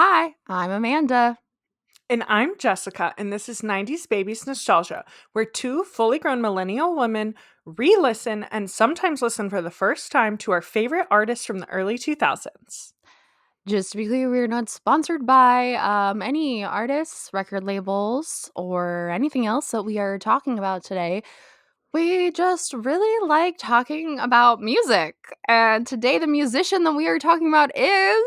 Hi, I'm Amanda. And I'm Jessica, and this is 90s Babies Nostalgia, where two fully grown millennial women re listen and sometimes listen for the first time to our favorite artists from the early 2000s. Just to be clear, we're not sponsored by any artists, record labels, or anything else that we are talking about today. We just really like talking about music. And today, the musician that we are talking about is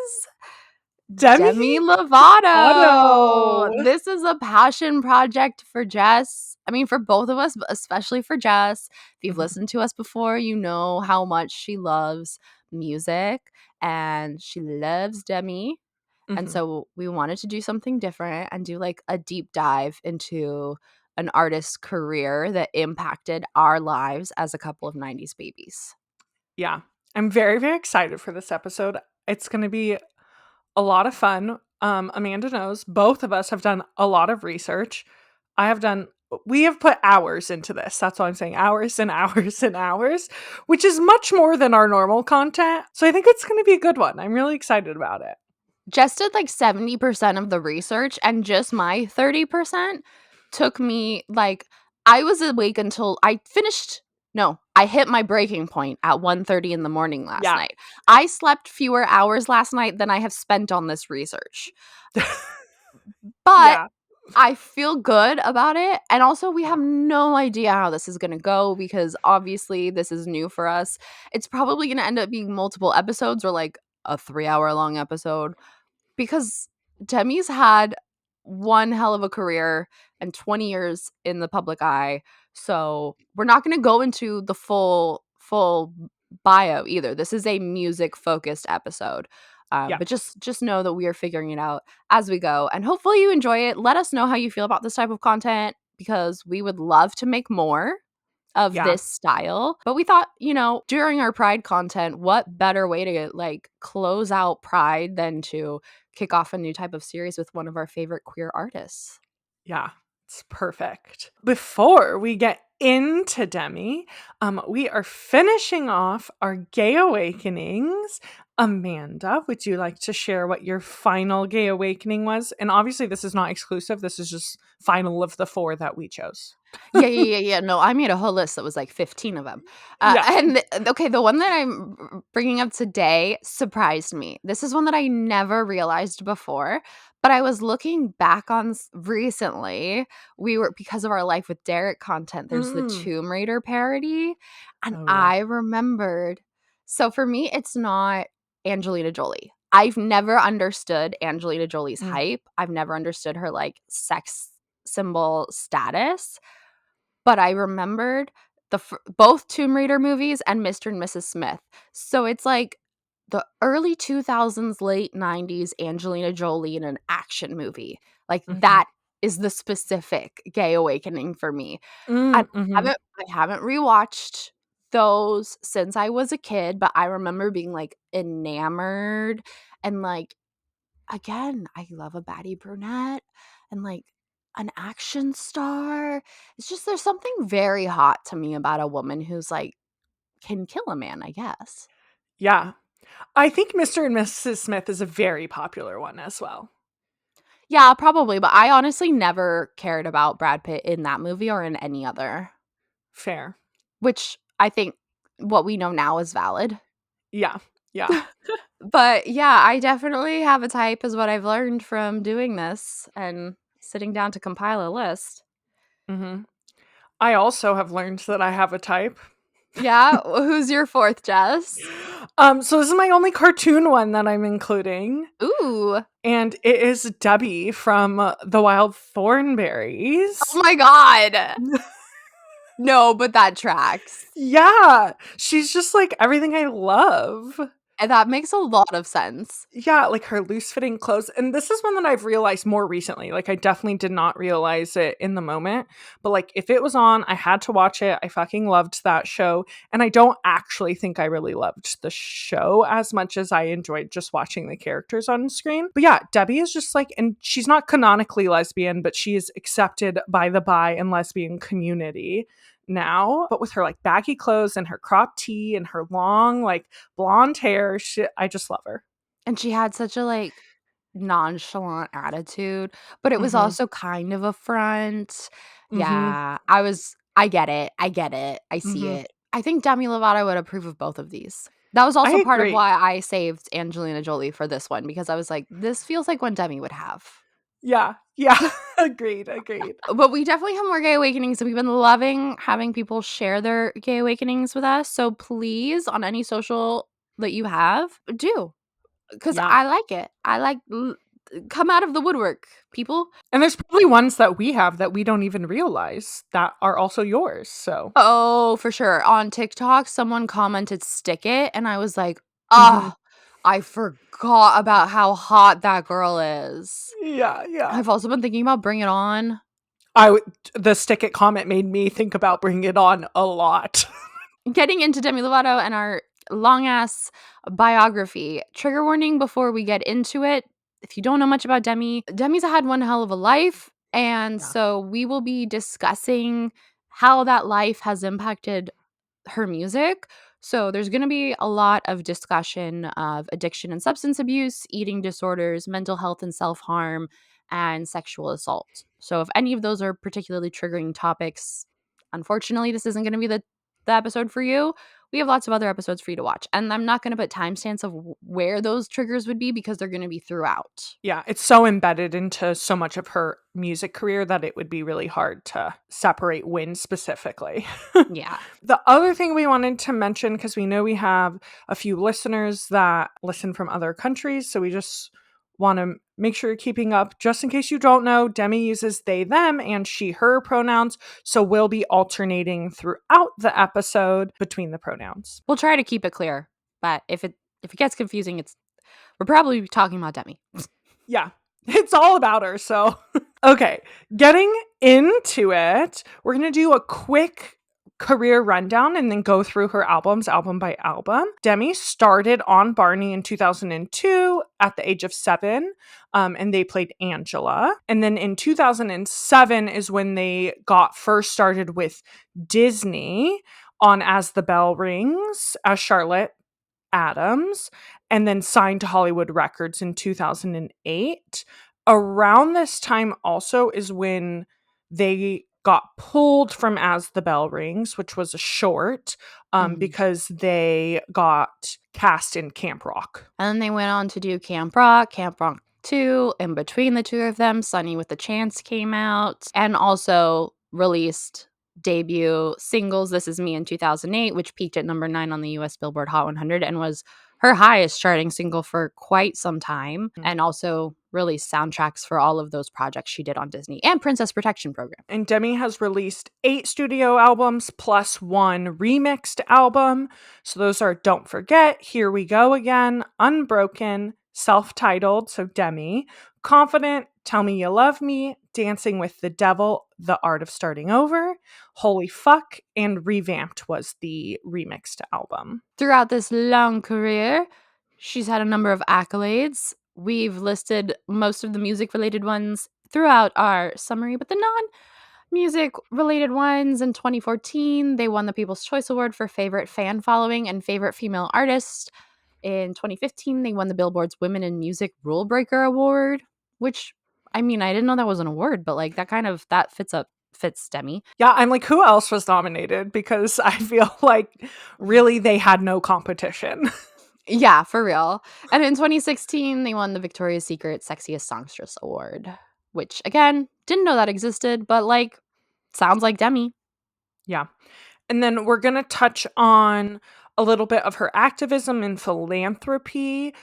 Demi Demi Lovato. Lovato! This is a passion project for Jess. I mean, for both of us, but especially for Jess. If you've Mhm, listened to us before, you know how much she loves music and she loves Demi. And mhm. so we wanted to do something different and do like a deep dive into an artist's career that impacted our lives as a couple of 90s babies. Yeah, I'm very, very excited for this episode. It's going to be a lot of fun. Amanda knows both of us have done a lot of research. I have done, we have put hours into this. That's all I'm saying. Hours and hours and hours, which is much more than our normal content. So I think it's going to be a good one. I'm really excited about it. Jess did like 70% of the research, and just my 30% took me like I was awake until I finished. No, I hit my breaking point at 1:30 in the morning last Yeah. night. I slept fewer hours last night than I have spent on this research. But Yeah. I feel good about it. And also, we have no idea how this is going to go because obviously this is new for us. It's probably going to end up being multiple episodes or like a 3 hour long episode because Demi's had one hell of a career and 20 years in the public eye. So we're not going to go into the full bio either. This is a music focused episode. Yeah. But just know that we are figuring it out as we go, and hopefully you enjoy it. Let us know how you feel about this type of content because we would love to make more of Yeah. this style. But we thought, during our Pride content, what better way to like close out Pride than to kick off a new type of series with one of our favorite queer artists? Yeah, it's perfect. Before we get into Demi, we are finishing off our gay awakenings. Amanda, would you like to share what your final gay awakening was? And obviously, this is not exclusive. This is just final of the four that we chose. Yeah. No, I made a whole list that was like 15 of them. Yeah. Okay, the one that I'm bringing up today surprised me. This is one that I never realized before, but I was looking back on recently. We were, because of our Life with Derek content, there's the Mm. Tomb Raider parody. And Oh, yeah. I remembered. So for me, it's not Angelina Jolie. I've never understood Angelina Jolie's Mm. hype. I've never understood her like sex symbol status, but I remembered both Tomb Raider movies and Mr. and Mrs. Smith. So it's like the early 2000s, late 90s Angelina Jolie in an action movie. Like Hmm. that is the specific gay awakening for me. And Mm-hmm. I haven't rewatched those since I was a kid, but I remember being like enamored and like again, I love a baddie brunette and like an action star. It's just there's something very hot to me about a woman who's like can kill a man, I guess. Yeah. I think Mr. and Mrs. Smith is a very popular one as well. Yeah, probably, but I honestly never cared about Brad Pitt in that movie or in any other, Fair. which I think what we know now is valid. Yeah. Yeah. But yeah, I definitely have a type is what I've learned from doing this and sitting down to compile a list. Hmm. I also have learned that I have a type. Yeah, who's your fourth, Jess? So this is my only cartoon one that I'm including, Ooh. and it is Debbie from The Wild Oh Thornberries. my god. No, but that tracks. Yeah, she's just like everything I love. And that makes a lot of sense. Yeah, like her loose fitting clothes. And this is one that I've realized more recently. Like, I definitely did not realize it in the moment. But, like, if it was on, I had to watch it. I fucking loved that show. And I don't actually think I really loved the show as much as I enjoyed just watching the characters on screen. But yeah, Debbie is just like, and she's not canonically lesbian, but she is accepted by the bi and lesbian community now. But with her like baggy clothes and her cropped tee and her long, like, blonde hair. I just love her. And she had such a like nonchalant attitude, but it was Mhm. also kind of a front. Mhm. Yeah, I get it, I get it, I see Mhm. it. I think Demi Lovato would approve of both of these. That was I also part of agree. why I saved Angelina Jolie for this one because I was like, "This feels like one Demi would have." Yeah. Yeah. Agreed, agreed. But we definitely have more gay awakenings, and we've been loving having people share their gay awakenings with us, so please, on any social that you have, do. 'Cause Yeah. I like it. I like l come out of the woodwork, people. And there's probably ones that we have that we don't even realize that are also yours, so Oh, for sure. On TikTok, someone commented "stick it," and I was like, Mhm. "Oh, I forgot about how hot that girl is." Yeah, yeah. I've also been thinking about Bring It On. I would the stick it comment made me think about Bring It On a lot. Getting into Demi Lovato and our long ass biography. Trigger warning before we get into it. If you don't know much about Demi, Demi's had one hell of a life. And Yeah. so we will be discussing how that life has impacted her music. So there's going to be a lot of discussion of addiction and substance abuse, eating disorders, mental health and self-harm, and sexual assault. So if any of those are particularly triggering topics, unfortunately this isn't going to be the episode for you. We have lots of other episodes for you to watch. And I'm not going to put timestamps of where those triggers would be because they're going to be throughout. Yeah, it's so embedded into so much of her music career that it would be really hard to separate when specifically. Yeah. The other thing we wanted to mention, because we know we have a few listeners that listen from other countries, so we just want to make sure you're keeping up. Just in case you don't know, Demi uses they, them, and she, her pronouns, so we'll be alternating throughout the episode between the pronouns. We'll try to keep it clear, but if it gets confusing, it's we're probably talking about Demi. Yeah, it's all about her, so. Okay, getting into it, we're going to do a quick career rundown and then go through her albums album by album. Demi started on Barney in 2002 at the age of 7, and they played Angela. And then in 2007 is when they got first started with Disney on As the Bell Rings as Charlotte Adams, and then signed to Hollywood Records in 2008. Around this time also is when they got pulled from As the Bell Rings, which was a short, Mhm. because they got cast in Camp Rock. And then they went on to do Camp Rock 2. In between the two of them, Sunny with the Chance came out and also released debut singles This Is Me in 2008, which peaked at number 9 on the US Billboard Hot 100 and was her highest charting single for quite some time, and also released soundtracks for all of those projects she did on Disney and Princess Protection Program. And Demi has released 8 studio albums plus 1 remixed album. So those are Don't Forget, Here We Go Again, Unbroken, self-titled, so Demi, Confident, Tell Me You Love Me, Dancing with the Devil, The Art of Starting Over, Holy Fuck, and Revamped was the remixed album. Throughout this long career, she's had a number of accolades. We've listed most of the music related ones throughout our summary, but the non music related ones in 2014, they won the People's Choice Award for Favorite Fan Following and Favorite Female Artist. In 2015, they won the Billboard's Women in Music Rule Breaker Award, which I mean, I didn't know that was an award, but like that fits Demi. Yeah, I'm like, who else was nominated? Because I feel like really they had no competition. Yeah, for real. And in 2016, they won the Victoria's Secret Sexiest Songstress Award, which again, didn't know that existed, but like sounds like Demi. Yeah. And then we're going to touch on a little bit of her activism and philanthropy.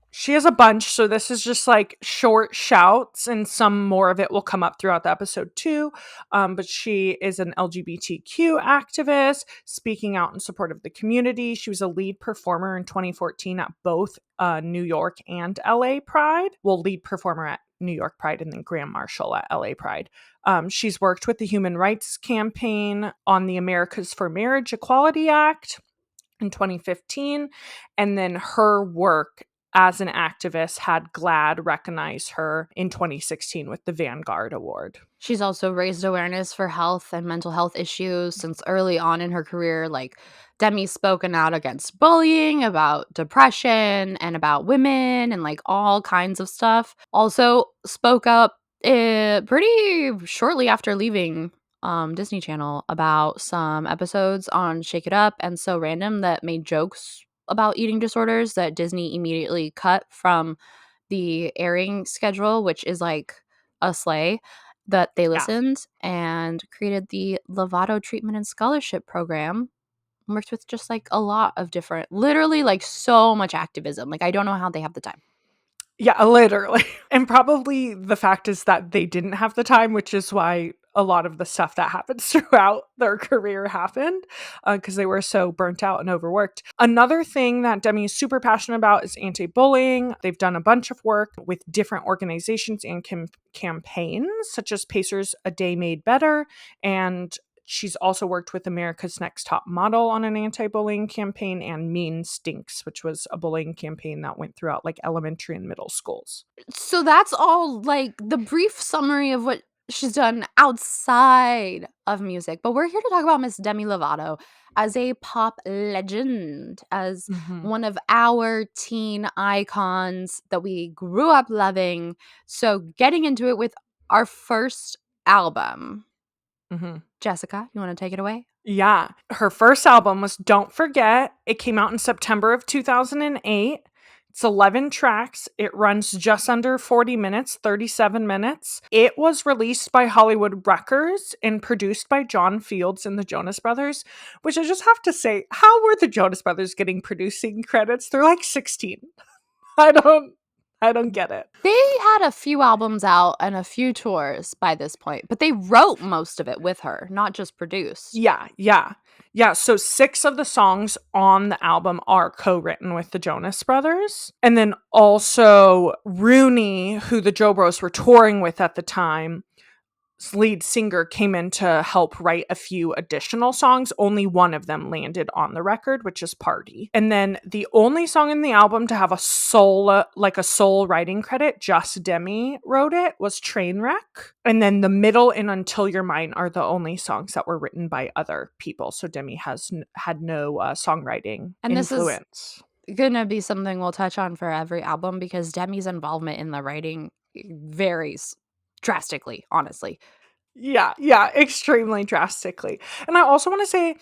She has a bunch, so this is just like short shouts, and some more of it will come up throughout the episode too. But she is an LGBTQ activist, speaking out in support of the community. She was a lead performer in 2014 at both New York and LA Pride. Well, lead performer at New York Pride and then Grand Marshal at LA Pride. She's worked with the Human Rights Campaign on the Americas for Marriage Equality Act in 2015, and then her work as an activist had GLAAD recognize her in 2016 with the Vanguard Award. She's also raised awareness for health and mental health issues since early on in her career. Like, Demi's spoken out against bullying, about depression, and about women, and like all kinds of stuff. Also, spoke up pretty shortly after leaving Disney Channel about some episodes on Shake It Up and So Random that made jokes about eating disorders that Disney immediately cut from the airing schedule, which is like a sleigh that they Yeah. listened and created the Lovato Treatment and Scholarship Program. Worked with just like a lot of different, literally like so much activism. Like, I don't know how they have the time. Yeah, literally. And probably the fact is that they didn't have the time, which is why a lot of the stuff that happens throughout their career happened, because they were so burnt out and overworked. Another thing that Demi is super passionate about is anti-bullying. They've done a bunch of work with different organizations and campaigns, such as Pacers A Day Made Better, and she's also worked with America's Next Top Model on an anti-bullying campaign, and Mean Stinks, which was a bullying campaign that went throughout like elementary and middle schools. So that's all like the brief summary of what she's done outside of music. But we're here to talk about Miss Demi Lovato as a pop legend, as Mm-hmm. one of our teen icons that we grew up loving. So getting into it with our first album. Mm-hmm. Jessica, you want to take it away? Yeah. Her first album was Don't Forget. It came out in September of 2008. It's 11 tracks. It runs just under 40 minutes, 37 minutes. It was released by Hollywood Records and produced by John Fields and the Jonas Brothers, which I just have to say, how were the Jonas Brothers getting producing credits? They're like 16. I don't I don't get it. They had a few albums out and a few tours by this point, but they wrote most of it with her, not just produced. Yeah, yeah. Yeah, so 6 of the songs on the album are co-written with the Jonas Brothers. And then also Rooney, who the Joe Bros were touring with at the time, lead singer came in to help write a few additional songs. Only one of them landed on the record, which is Party. And then the only song in the album to have a soul writing credit, just Demi wrote it, was Trainwreck. And then the middle and Until You're Mine are the only songs that were written by other people. So Demi has had no songwriting And this is influence. gonna be something we'll touch on for every album because Demi's involvement in the writing varies drastically, honestly. Yeah, yeah, extremely drastically. And I also want to say,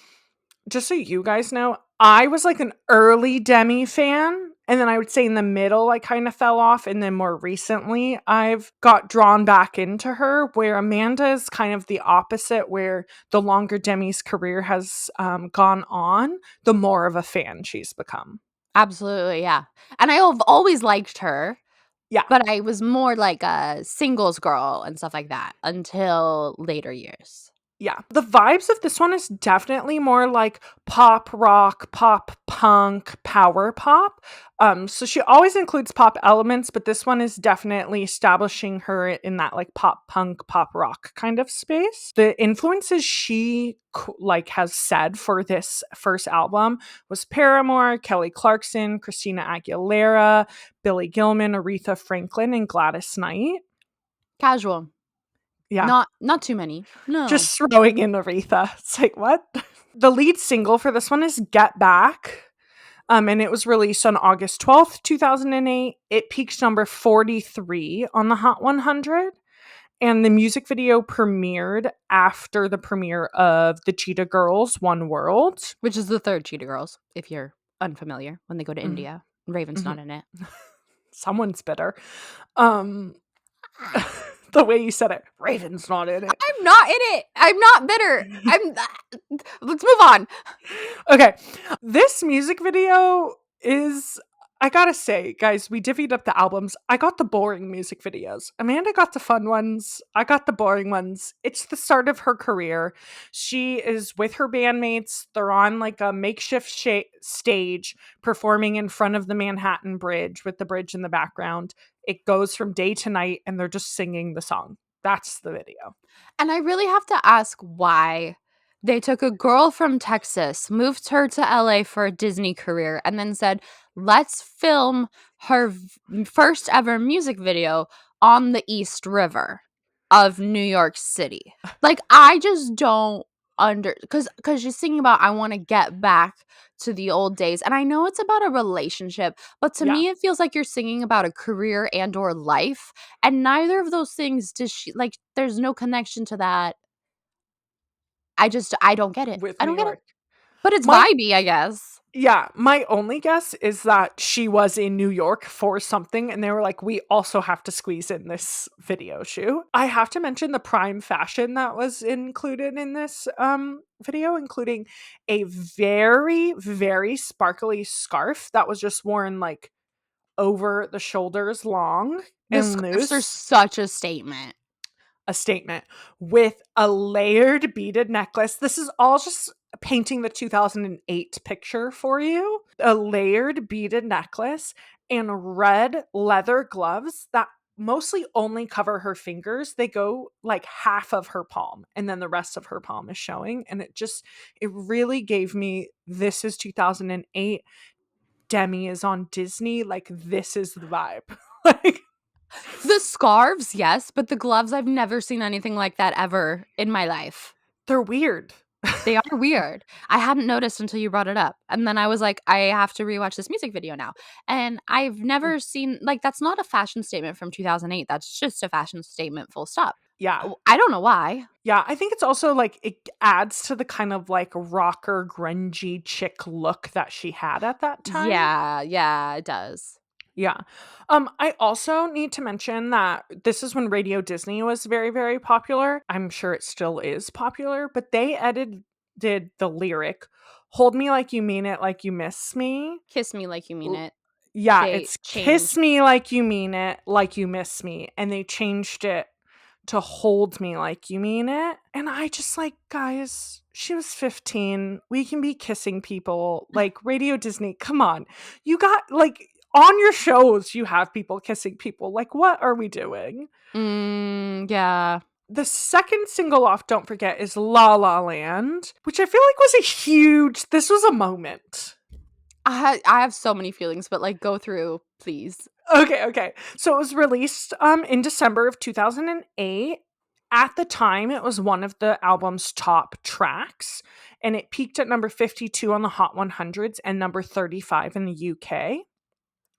just so you guys know, I was like an early Demi fan. And then I would say in the middle, I kind of fell off. And then more recently, I've got drawn back into her, where Amanda is kind of the opposite, where the longer Demi's career has gone on, the more of a fan she's become. Absolutely, yeah. And I've always liked her, Yeah. but I was more like a singles girl and stuff like that until later years. Yeah. The vibes of this one is definitely more like pop rock, pop punk, power pop. So she always includes pop elements, but this one is definitely establishing her in that like pop punk, pop rock kind of space. The influences she like has said for this first album was Paramore, Kelly Clarkson, Christina Aguilera, Billy Gilman, Aretha Franklin, and Gladys Knight. Casual. Yeah. Not too many. No. Just throwing in Aretha. It's like, what? The lead single for this one is Get Back. And it was released on August 12th, 2008. It peaked number 43 on the Hot 100. And the music video premiered after the premiere of the Cheetah Girls' One World. Which is the third Cheetah Girls, if you're unfamiliar, when they go to Mm. India. Raven's not Mhm. in it. Someone's bitter. Um, the way you said it, Raven's not in it. I'm not in it. I'm not bitter. Let's move on. Okay. This music video is, I gotta say, guys, we divvied up the albums. I got the boring music videos. Amanda got the fun ones. I got the boring ones. It's the start of her career. She is with her bandmates. They're on like a makeshift stage performing in front of the Manhattan Bridge with the bridge in the background. It goes from day to night and they're just singing the song. That's the video. And I really have to ask why They took a girl from Texas, moved her to LA for a Disney career, and then said, let's film her first ever music video on the East River of New York City. Like, I just don't because she's singing about, I want to get back to the old days. And I know it's about a relationship, but to Yeah, me, it feels like you're singing about a career and or life. And neither of those things does she like, there's no connection to that. I don't get it. with I New don't get it. York. But it's My vibey, I guess. Yeah, my only guess is that she was in New York for something and they were like, we also have to squeeze in this video shoot. I have to mention the prime fashion that was included in this video, including a very, very sparkly scarf that was just worn like over the shoulders long The and scarves are loose. such a statement. A statement with a layered beaded necklace. This is all just painting the 2008 picture for you. A layered beaded necklace and red leather gloves that mostly only cover her fingers. They go like half of her palm and then the rest of her palm is showing. And it really gave me, this is 2008. Demi is on Disney. Like, this is the vibe. Like, The scarves, yes, but the gloves, I've never seen anything like that ever in my life. they're weird. They are weird. I hadn't noticed until you brought it up. And then I was like, I have to rewatch this music video now. And I've never seen, like, that's not a fashion statement from 2008. That's just a fashion statement, full stop. Yeah. I don't know why. Yeah, I think it's also like it adds to the kind of like rocker, grungy chick look that she had at that time. Yeah, yeah, it does. Yeah. I also need to mention that this is when Radio Disney was very, very popular. I'm sure it still is popular, but they edited the lyric, "Hold me like you mean it, like you miss me." Kiss me like you mean L- it. Yeah, They it's "Kiss changed. me like you mean it, like you miss me." And they changed it to "Hold me like you mean it." And I just like, guys, she was 15. We can be kissing people. Like, Radio Disney, come on. You got like on your shows, you have people kissing people. Like, what are we doing? Yeah. The second single off Don't Forget is La La Land, which I feel like was a huge, this was a moment. I have so many feelings, but like go through, please. Okay. So it was released in December of 2008. At the time, it was one of the album's top tracks, and it peaked at number 52 on the Hot 100s and number 35 in the UK.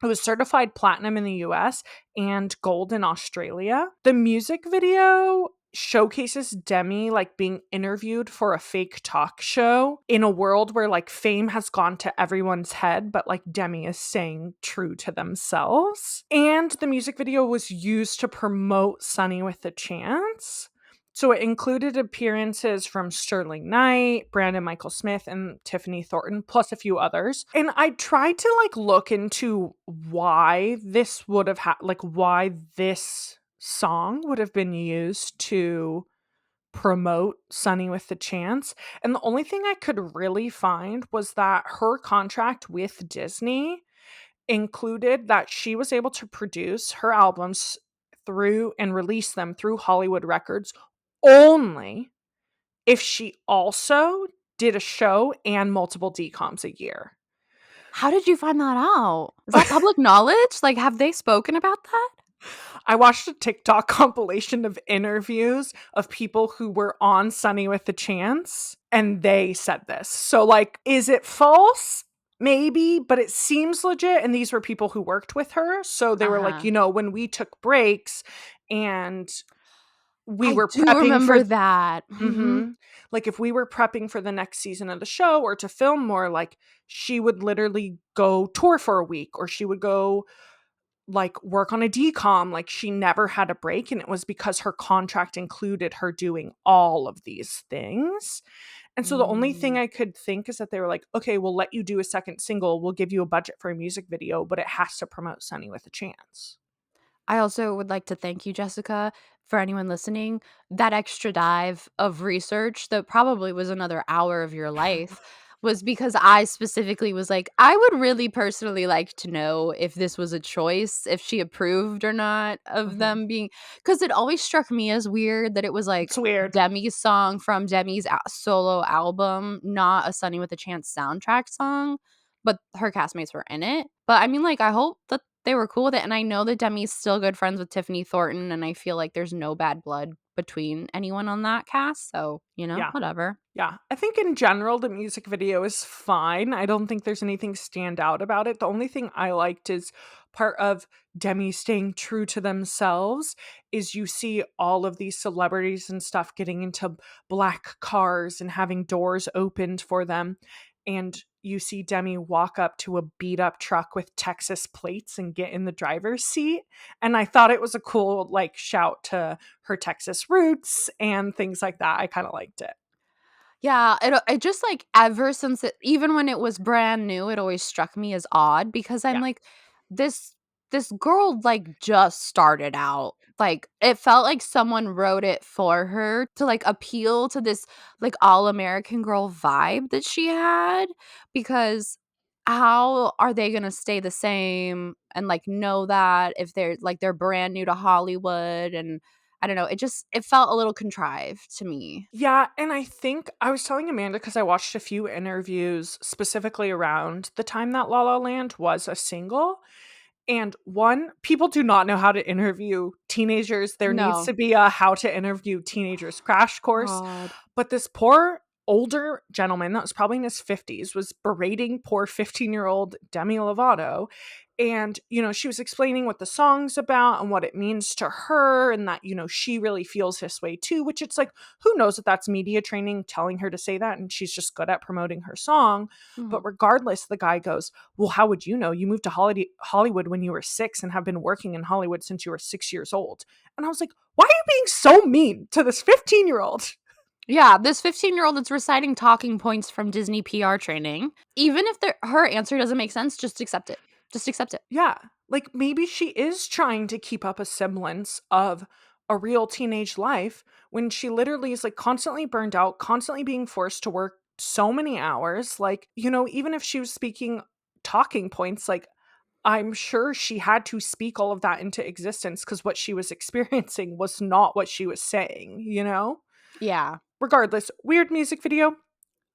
It was certified platinum in the US and gold in Australia. The music video showcases Demi like being interviewed for a fake talk show in a world where like fame has gone to everyone's head, but like Demi is staying true to themselves. And the music video was used to promote Sunny with a Chance. So it included appearances from Sterling Knight, Brandon Michael Smith, and Tiffany Thornton, plus a few others. And I tried to like look into why this would have like why this song would have been used to promote Sunny with the Chance. And the only thing I could really find was that her contract with Disney included that she was able to produce her albums through and release them through Hollywood Records only if she also did a show and multiple DComs a year. How did you find that out? Is that public knowledge? Like, have they spoken about that? I watched a TikTok compilation of interviews of people who were on Sunny with the Chance, and they said this. So, like, is it false? Maybe, but it seems legit. And these were people who worked with her. So they were like, Uh-huh. when we took breaks and we I were do prepping for remember that. Mhm. like if we were prepping for the next season of the show or to film more, like she would literally go tour for a week or she would go like work on a decom. Like she never had a break, and it was because her contract included her doing all of these things. And so the only thing Mm. I could think is that they were like, okay, we'll let you do a second single, we'll give you a budget for a music video, but it has to promote Sunny with a Chance. I also would like to thank you, Jessica, for anyone listening. That extra dive of research that probably was another hour of your life was because I specifically was like, I would really personally like to know if this was a choice, if she approved or not of Mhm. them being, because it always struck me as weird that it was like It's weird. Demi's song from Demi's solo album, not a Sunny with a Chance soundtrack song, but her castmates were in it. But I mean, like, I hope that they were cool with it. And I know that Demi's still good friends with Tiffany Thornton, and I feel like there's no bad blood between anyone on that cast. So, Yeah. whatever. Yeah. I think in general, the music video is fine. I don't think there's anything stand out about it. The only thing I liked is part of Demi staying true to themselves is you see all of these celebrities and stuff getting into black cars and having doors opened for them. And you see Demi walk up to a beat up truck with Texas plates and get in the driver's seat. And I thought it was a cool, like, shout to her Texas roots and things like that. I kind of liked it. Yeah, it just, like, ever since it, even when it was brand new, it always struck me as odd because I'm Yeah. like, this this girl, like, just started out. Like, it felt like someone wrote it for her to, like, appeal to this, like, all-American girl vibe that she had, because how are they gonna stay the same and, like, know that if they're brand new to Hollywood, and I don't know, it felt a little contrived to me. Yeah, and I think I was telling Amanda because I watched a few interviews specifically around the time that La La Land was a single. And one, people do not know how to interview teenagers. There needs No. to be a how to interview teenagers crash course. God. But this poor older gentleman that was probably in his 50s was berating poor 15-year-old Demi Lovato. And, she was explaining what the song's about and what it means to her, and that, she really feels this way too, which it's like, who knows if that's media training telling her to say that and she's just good at promoting her song. But Mhm. regardless, the guy goes, well, how would you know? You moved to Hollywood when you were 6 and have been working in Hollywood since you were 6 years old. And I was like, why are you being so mean to this 15-year-old? Yeah, this 15-year-old that's reciting talking points from Disney PR training. Even if her answer doesn't make sense, just accept it. Just accept it. Yeah. Like maybe she is trying to keep up a semblance of a real teenage life when she literally is like constantly burned out, constantly being forced to work so many hours. Like, even if she was speaking talking points, like I'm sure she had to speak all of that into existence because what she was experiencing was not what she was saying? Yeah. Regardless, weird music video.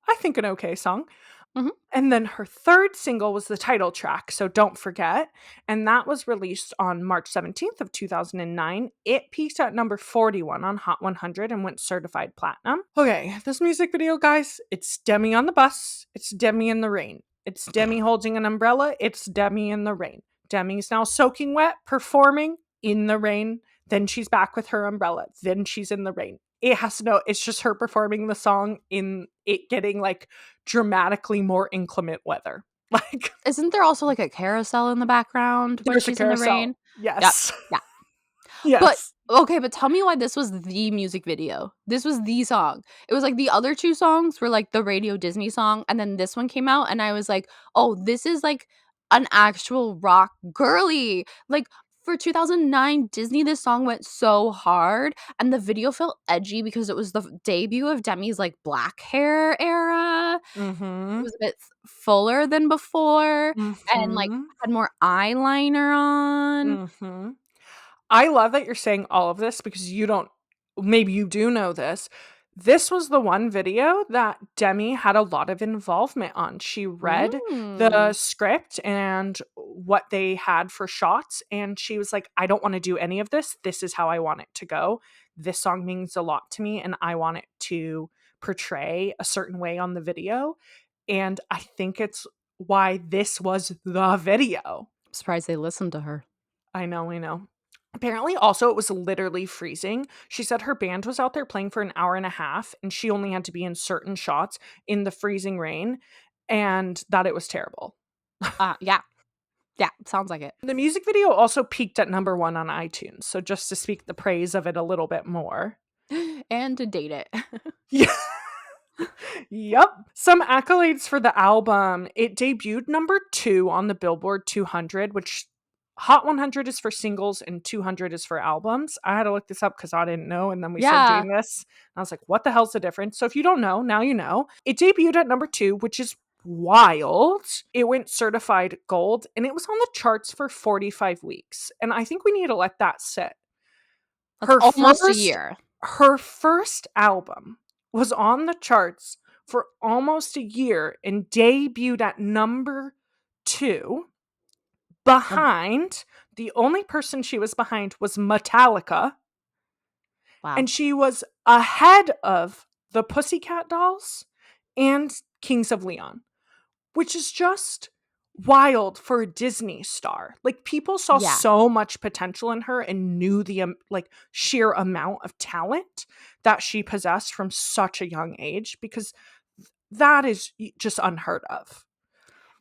I think an okay song. Mhm. And then her third single was the title track, so Don't Forget, and that was released on March 17th of 2009. It peaked at number 41 on Hot 100 and went certified platinum. Okay, this music video, guys, it's Demi on the bus, it's Demi in the rain. It's Demi holding an umbrella, it's Demi in the rain. Demi's now soaking wet, performing in the rain. Then she's back with her umbrella. Then she's in the rain. It's just her performing the song in it getting like dramatically more inclement weather. Like Isn't there also, like, a carousel in the background when there's a she's in the carousel. rain? Yep. Yes. Yeah. But Yes. okay, but tell me why this was the music video. This was the song. It was like the other 2 songs were like the Radio Disney song, and then this one came out, and I was like, "Oh, this is like an actual rock girly." Like, for 2009 Disney, this song went so hard, and the video felt edgy because it was the debut of Demi's, like, black hair era. It Mhm. was a bit fuller than before and, like, Mhm. had more eyeliner on. Mhm. I love that you're saying all of this because maybe you do know this. This was the one video that Demi had a lot of involvement on. She read the Mm. script and what they had for shots, and she was like, I don't want to do any of this. This is how I want it to go. This song means a lot to me, and I want it to portray a certain way on the video. And I think it's why this was the video. I'm surprised they listened to her. I know. Apparently, also, it was literally freezing. She said her band was out there playing for an hour and a half, and she only had to be in certain shots in the freezing rain, and that it was terrible. Yeah. Yeah, sounds like it. The music video also peaked at number 1 on iTunes, so just to speak the praise of it a little bit more. And to date it. Yeah. Yep. Some accolades for the album. It debuted number 2 on the Billboard 200, which Hot 100 is for singles and 200 is for albums. I had to look this up because I didn't know. And then we started Yeah. doing this. And I was like, what the hell's the difference? So if you don't know, now you know. It debuted at number 2, which is wild. It went certified gold and it was on the charts for 45 weeks. And I think we need to let that sit. That's Her almost a first year. her first album was on the charts for almost a year and debuted at number 2 Um, behind the only person she was behind was Metallica, wow. and she was ahead of the Pussycat Dolls and Kings of Leon, which is just wild for a Disney star. Like people saw Yeah. so much potential in her and knew the like sheer amount of talent that she possessed from such a young age, because that is just unheard of.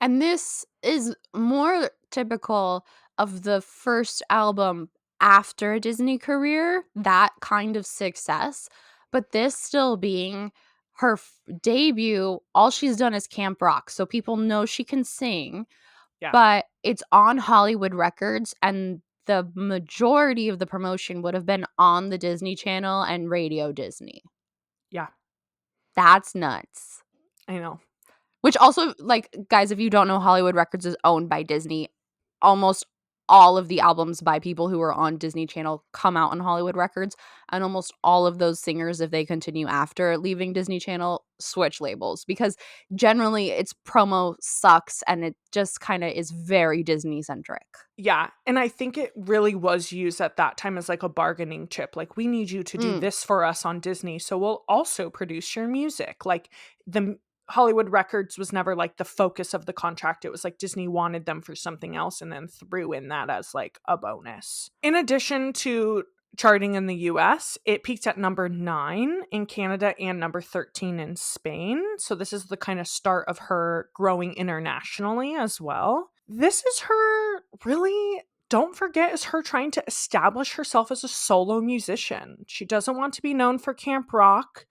And this is more typical of the first album after a Disney career, that kind of success. But this still being her debut, all she's done is Camp Rock. So people know she can sing, Yeah. but it's on Hollywood Records. And the majority of the promotion would have been on the Disney Channel and Radio Disney. Yeah. That's nuts. I know. Which also, like, guys, if you don't know, Hollywood Records is owned by Disney. Almost all of the albums by people who are on Disney Channel come out on Hollywood Records, and almost all of those singers, if they continue after leaving Disney Channel, switch labels because generally its promo sucks and it just kind of is very Disney centric. Yeah, and I think it really was used at that time as like a bargaining chip. Like, we need you to do Mm, this for us on Disney, so we'll also produce your music. Like, Hollywood Records was never like the focus of the contract. It was like Disney wanted them for something else and then threw in that as like a bonus. In addition to charting in the US, it peaked at number 9 in Canada and number 13 in Spain. So this is the kind of start of her growing internationally as well. This is her really, don't forget, is her trying to establish herself as a solo musician. She doesn't want to be known for Camp Rock.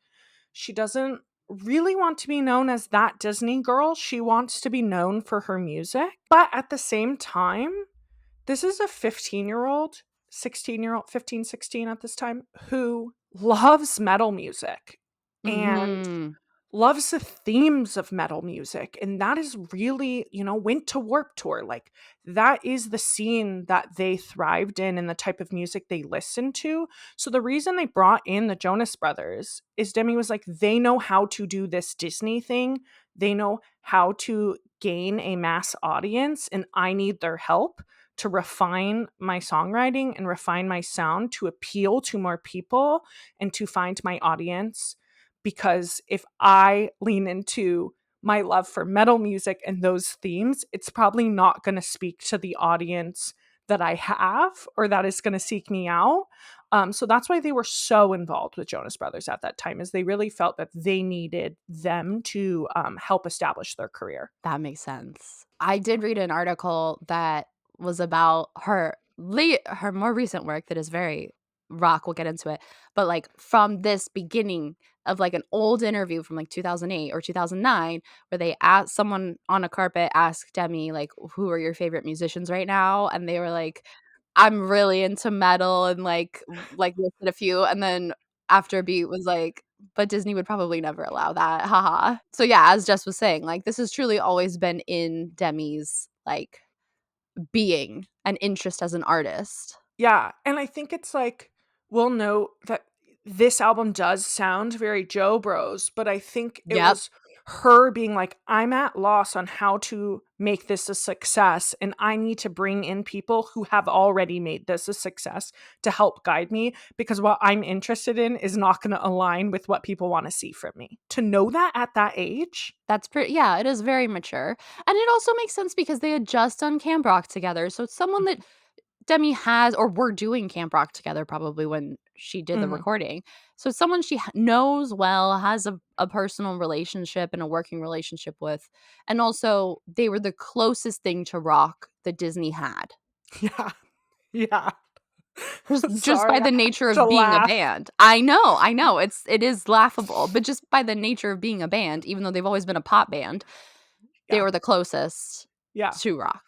She doesn't really want to be known as that Disney girl. She wants to be known for her music. But at the same time, this is a 15-year-old, 16-year-old, 15, 16 at this time, who loves metal music and mhm. loves the themes of metal music. And that is really, went to Warp Tour. Like, that is the scene that they thrived in and the type of music they listened to. So the reason they brought in the Jonas Brothers is Demi was like, they know how to do this Disney thing. They know how to gain a mass audience, and I need their help to refine my songwriting and refine my sound to appeal to more people and to find my audience. Because if I lean into my love for metal music and those themes, it's probably not going to speak to the audience that I have or that is going to seek me out. So that's why they were so involved with Jonas Brothers at that time, is they really felt that they needed them to help establish their career. That makes sense. I did read an article that was about her more recent work that is very rock. We'll get into it, but like from this beginning of like an old interview from like 2008 or 2009, where they asked someone on a carpet, asked Demi like, "Who are your favorite musicians right now?" And they were like, "I'm really into metal," and like listed a few, and then after a beat was like, but Disney would probably never allow that, haha. So yeah, as Jess was saying, like, this has truly always been in Demi's, like, being and interest as an artist. Yeah, and I think it's like, we'll note that this album does sound very Joe Bros, but I think it Yep, was her being like, I'm at loss on how to make this a success, and I need to bring in people who have already made this a success to help guide me, because what I'm interested in is not going to align with what people want to see from me. To know that at that age, that's pretty yeah, it is very mature, and it also makes sense because they had just done Camp Rock together, so it's someone that Demi has or were doing Camp Rock together probably when she did the mhm. recording. So someone she knows well, has a personal relationship and a working relationship with. And also, they were the closest thing to rock that Disney had. Yeah, yeah. Just by Sorry, I the have nature to of being a laugh. band. I know, it is laughable, but just by the nature of being a band, even though they've always been a pop band, they Yeah, were the closest yeah. to rock.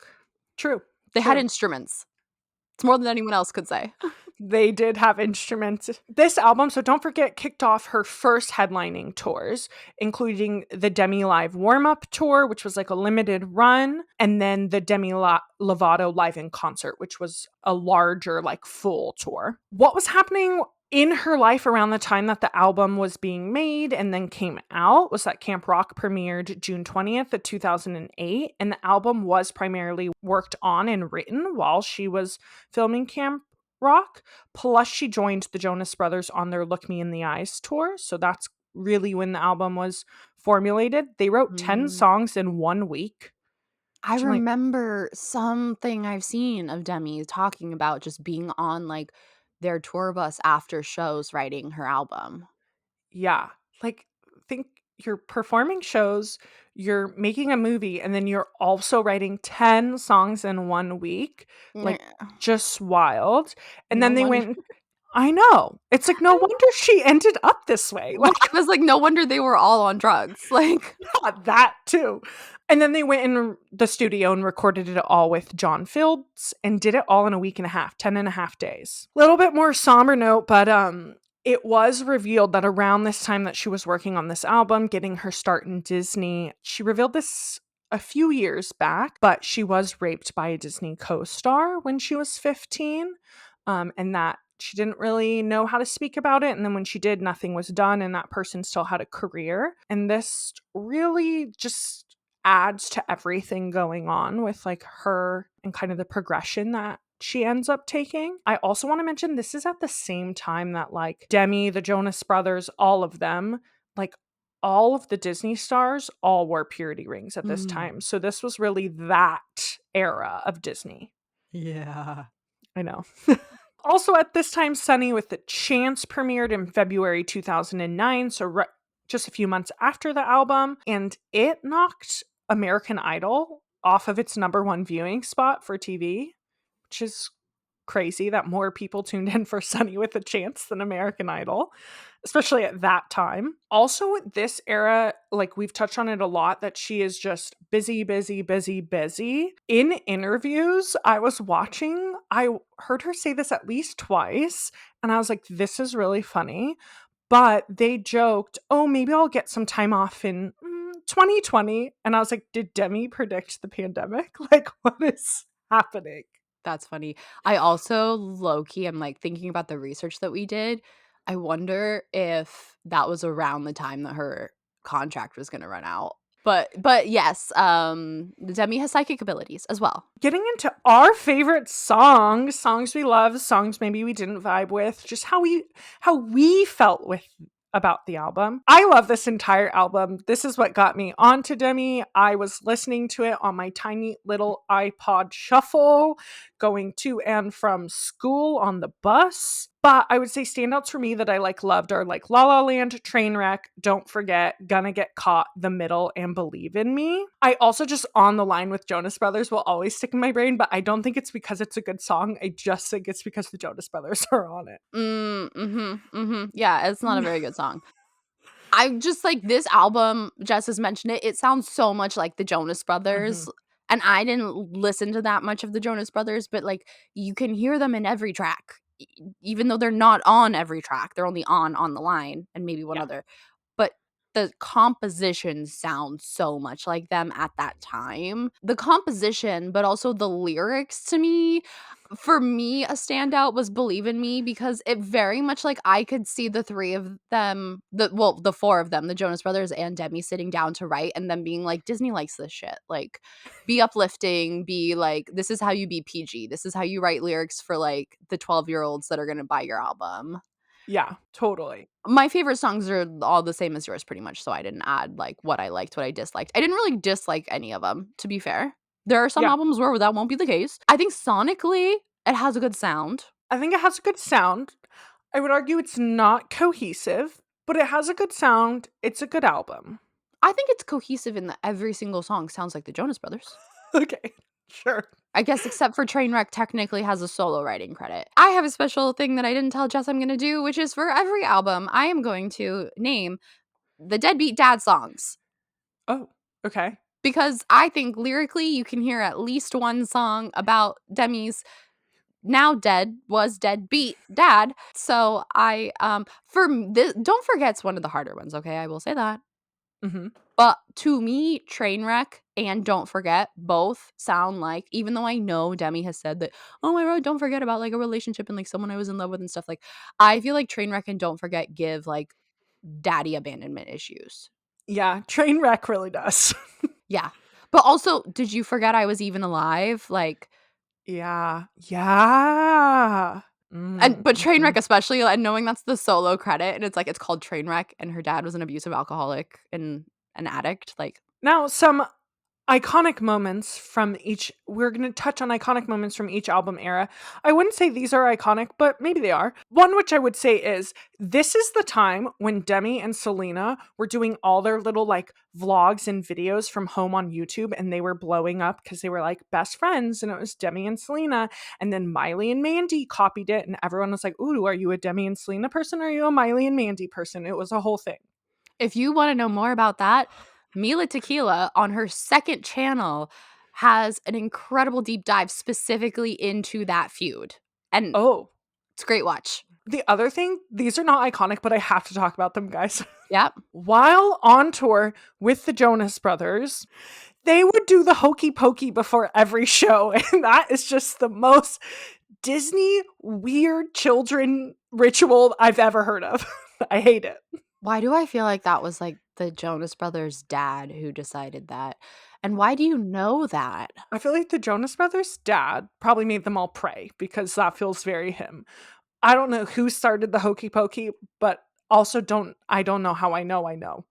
True, They had true. instruments. It's more than anyone else could say. They did have instruments. This album, so don't forget, kicked off her first headlining tours, including the Demi Live warm up tour, which was like a limited run, and then the Demi Lovato live in concert, which was a larger, like full tour. What was happening in her life around the time that the album was being made and then came out was that Camp Rock premiered June 20th of 2008, and the album was primarily worked on and written while she was filming Camp Rock. Plus, she joined the Jonas Brothers on their Look Me in the Eyes tour. So that's really when the album was formulated. They wrote 10 Mm. songs in 1 week. I Which I'm like, remember something I've seen of Demi talking about just being on, like, their tour bus after shows writing her album. yeah. Like, think you're performing shows, you're making a movie, and then you're also writing 10 songs in 1 week. Yeah, Like, just wild. And no then they wonder. went, I know. It's like, no wonder she ended up this way. Well, Like, I was like, no wonder they were all on drugs. Like, that too. And then they went in the studio and recorded it all with John Fields and did it all in a week and a half, 10 and a half days. A little bit more somber note, but it was revealed that around this time that she was working on this album, getting her start in Disney, she revealed this a few years back, but she was raped by a Disney co-star when she was 15. And that she didn't really know how to speak about it. And then when she did, nothing was done, and that person still had a career. And this really just adds to everything going on with like her and kind of the progression that she ends up taking. I also want to mention this is at the same time that like Demi, the Jonas Brothers, all of them, like all of the Disney stars all wore purity rings at this mm, time. So this was really that era of Disney. yeah. I know. Also, at this time, Sunny with the Chance premiered in February 2009, so just a few months after the album, and it knocked American Idol off of its #1 viewing spot for TV, which is crazy that more people tuned in for Sunny with a Chance than American Idol, especially at that time. Also, this era, like we've touched on it a lot, that she is just busy, busy, busy, busy. In interviews I was watching, I heard her say this at least twice, and I was like, this is really funny. But they joked, oh, maybe I'll get some time off in 2020. And I was like, did Demi predict the pandemic? Like, what is happening? That's funny. I also low key am like thinking about the research that we did. I wonder if that was around the time that her contract was going to run out. But yes, Demi has psychic abilities as well. Getting into our favorite songs we love, songs maybe we didn't vibe with, just how we felt with about the album. I love this entire album. This is what got me onto Demi. I was listening to it on my tiny little iPod Shuffle, going to and from school on the bus. But I would say standouts for me that I loved are like La La Land, Trainwreck, Don't Forget, Gonna Get Caught, The Middle, and Believe in Me. I also just On the Line with Jonas Brothers will always stick in my brain, but I don't think it's because it's a good song. I just think it's because the Jonas Brothers are on it. Yeah, it's not a very good song. I just like this album, Jess has mentioned it, it sounds so much like the Jonas Mm-hmm. Brothers. And I didn't listen to that much of the Jonas Brothers, but like you can hear them in every track, even though they're not on every track. They're only on the line and maybe one Yeah. other. But the composition sounds so much like them at that time. The composition, but also the lyrics to me, for me, a standout was Believe in Me because it very much like I could see the three of them, the four of them, the Jonas Brothers and Demi sitting down to write and them being like, Disney likes this shit. Like, be uplifting, be like, this is how you be PG. This is how you write lyrics for like the 12-year-olds that are going to buy your album. Yeah, totally. My favorite songs are all the same as yours pretty much, so I didn't add, like, what I liked, what I disliked. I didn't really dislike any of them, to be fair. There are some Yeah. albums where that won't be the case. I think sonically, it has a good sound. I think it has a good sound. I would argue it's not cohesive, but it has a good sound. It's a good album. I think it's cohesive in that every single song sounds like the Jonas Brothers. Okay, sure. I guess except for Trainwreck technically has a solo writing credit. I have a special thing that I didn't tell Jess I'm going to do, which is for every album, I am going to name the Deadbeat Dad songs. Oh, okay. Because I think lyrically you can hear at least one song about Demi's now dead, was deadbeat dad. So I this, don't forget, it's one of the harder ones, okay? I will say that. Hmm. But to me, Trainwreck and Don't Forget both sound like, even though I know Demi has said that, oh, I wrote Don't Forget about like a relationship and like someone I was in love with and stuff, like I feel like Trainwreck and Don't Forget give like daddy abandonment issues. Yeah, train wreck really does. Yeah. But also, did you forget I was even alive? Like, Yeah. Yeah. and but Mm-hmm. Trainwreck especially, and knowing that's the solo credit, and it's like it's called Trainwreck, and her dad was an abusive alcoholic and an addict. Like, Now, some iconic moments from each, we're going to touch on iconic moments from each album era. I wouldn't say these are iconic, but maybe they are. One which I would say is, this is the time when Demi and Selena were doing all their little like vlogs and videos from home on YouTube, and they were blowing up because they were like best friends, and it was Demi and Selena. And then Miley and Mandy copied it, and everyone was like, ooh, are you a Demi and Selena person, or are you a Miley and Mandy person? It was a whole thing. if you want to know more about that, Mila Tequila on her second channel has an incredible deep dive specifically into that feud. And Oh, it's a great watch. the other thing, these are not iconic, but I have to talk about them, guys. Yep. While on tour with the Jonas Brothers, they would do the hokey pokey before every show. And that is just the most Disney weird children ritual I've ever heard of. I hate it. Why do I feel like that was like the Jonas Brothers' dad who decided that? And why do you know that? I feel like the Jonas Brothers' dad probably made them all pray because that feels very him. I don't know who started the hokey pokey, but also I don't know how I know I know.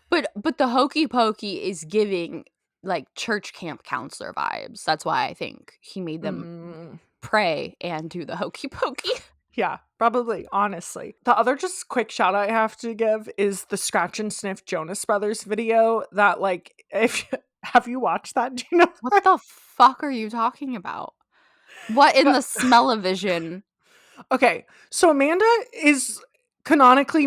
But the hokey pokey is giving like church camp counselor vibes. That's why I think he made them Mm. pray and do the hokey pokey. Yeah, probably, honestly. The other just quick shout out I have to give is the Scratch and Sniff Jonas Brothers video that, like, if have you watched that? Do you know What that? the fuck are you talking about? What in Yeah. the smell-o-vision? Okay, so Amanda is canonically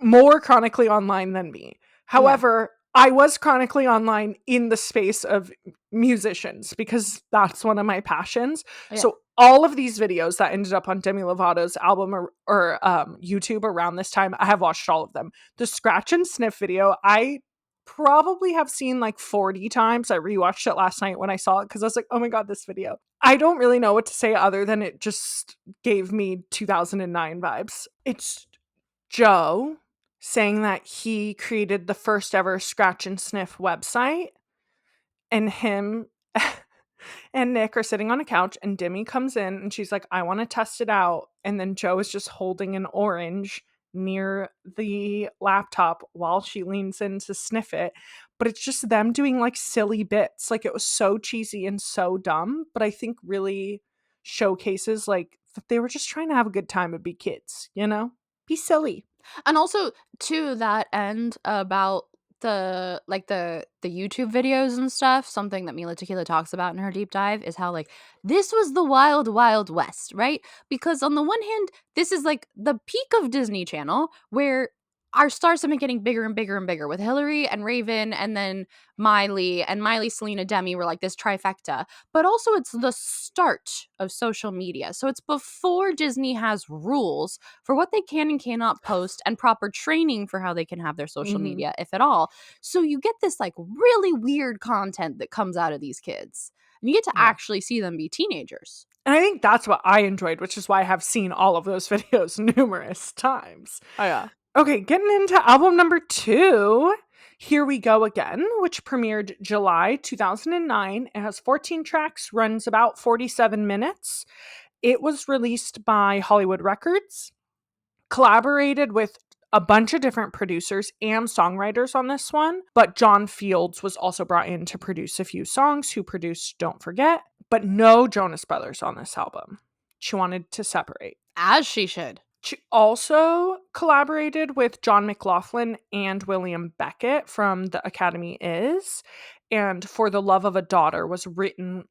more chronically online than me. Yeah. However, I was chronically online in the space of musicians because that's one of my passions. Yeah. So all of these videos that ended up on Demi Lovato's album or YouTube around this time, I have watched all of them. The Scratch and Sniff video, I probably have seen like 40 times. I rewatched it last night when I saw it because I was like, oh my God, this video. I don't really know what to say other than it just gave me 2009 vibes. It's Joe saying that he created the first ever Scratch and Sniff website, and him and Nick are sitting on a couch, and Demi comes in and she's like, I want to test it out. And then Joe is just holding an orange near the laptop while she leans in to sniff it. But it's just them doing like silly bits. Like it was so cheesy and so dumb, but I think really showcases like that they were just trying to have a good time and be kids, you know? Be silly. And also to that end about the like the YouTube videos and stuff, something that Mila Tequila talks about in her deep dive is how like this was the wild wild west, right? Because on the one hand, this is like the peak of Disney Channel where our stars have been getting bigger and bigger and bigger with Hillary and Raven and then Miley and Miley, Selena, Demi were like this trifecta. But also it's the start of social media. So it's before Disney has rules for what they can and cannot post and proper training for how they can have their social Mhm. media, if at all. So you get this like really weird content that comes out of these kids. And you get to Yeah. actually see them be teenagers. And I think that's what I enjoyed, which is why I have seen all of those videos numerous times. Oh yeah. Okay, getting into album number 2, Here We Go Again, which premiered July 2009. It has 14 tracks, runs about 47 minutes. It was released by Hollywood Records, collaborated with a bunch of different producers and songwriters on this one, but John Fields was also brought in to produce a few songs, who produced Don't Forget, but no Jonas Brothers on this album. She wanted to separate. As she should. She also collaborated with John McLaughlin and William Beckett from The Academy Is, and For the Love of a Daughter was written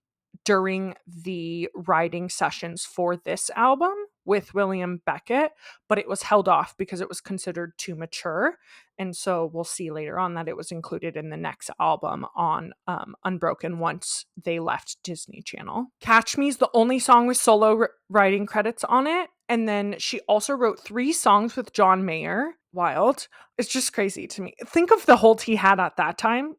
during the writing sessions for this album, with William Beckett, but it was held off because it was considered too mature. And so we'll see later on that it was included in the next album on Unbroken once they left Disney Channel. Catch Me is the only song with solo writing credits on it. And then she also wrote 3 songs with John Mayer. Wild. It's just crazy to me. Think of the hold he had at that time.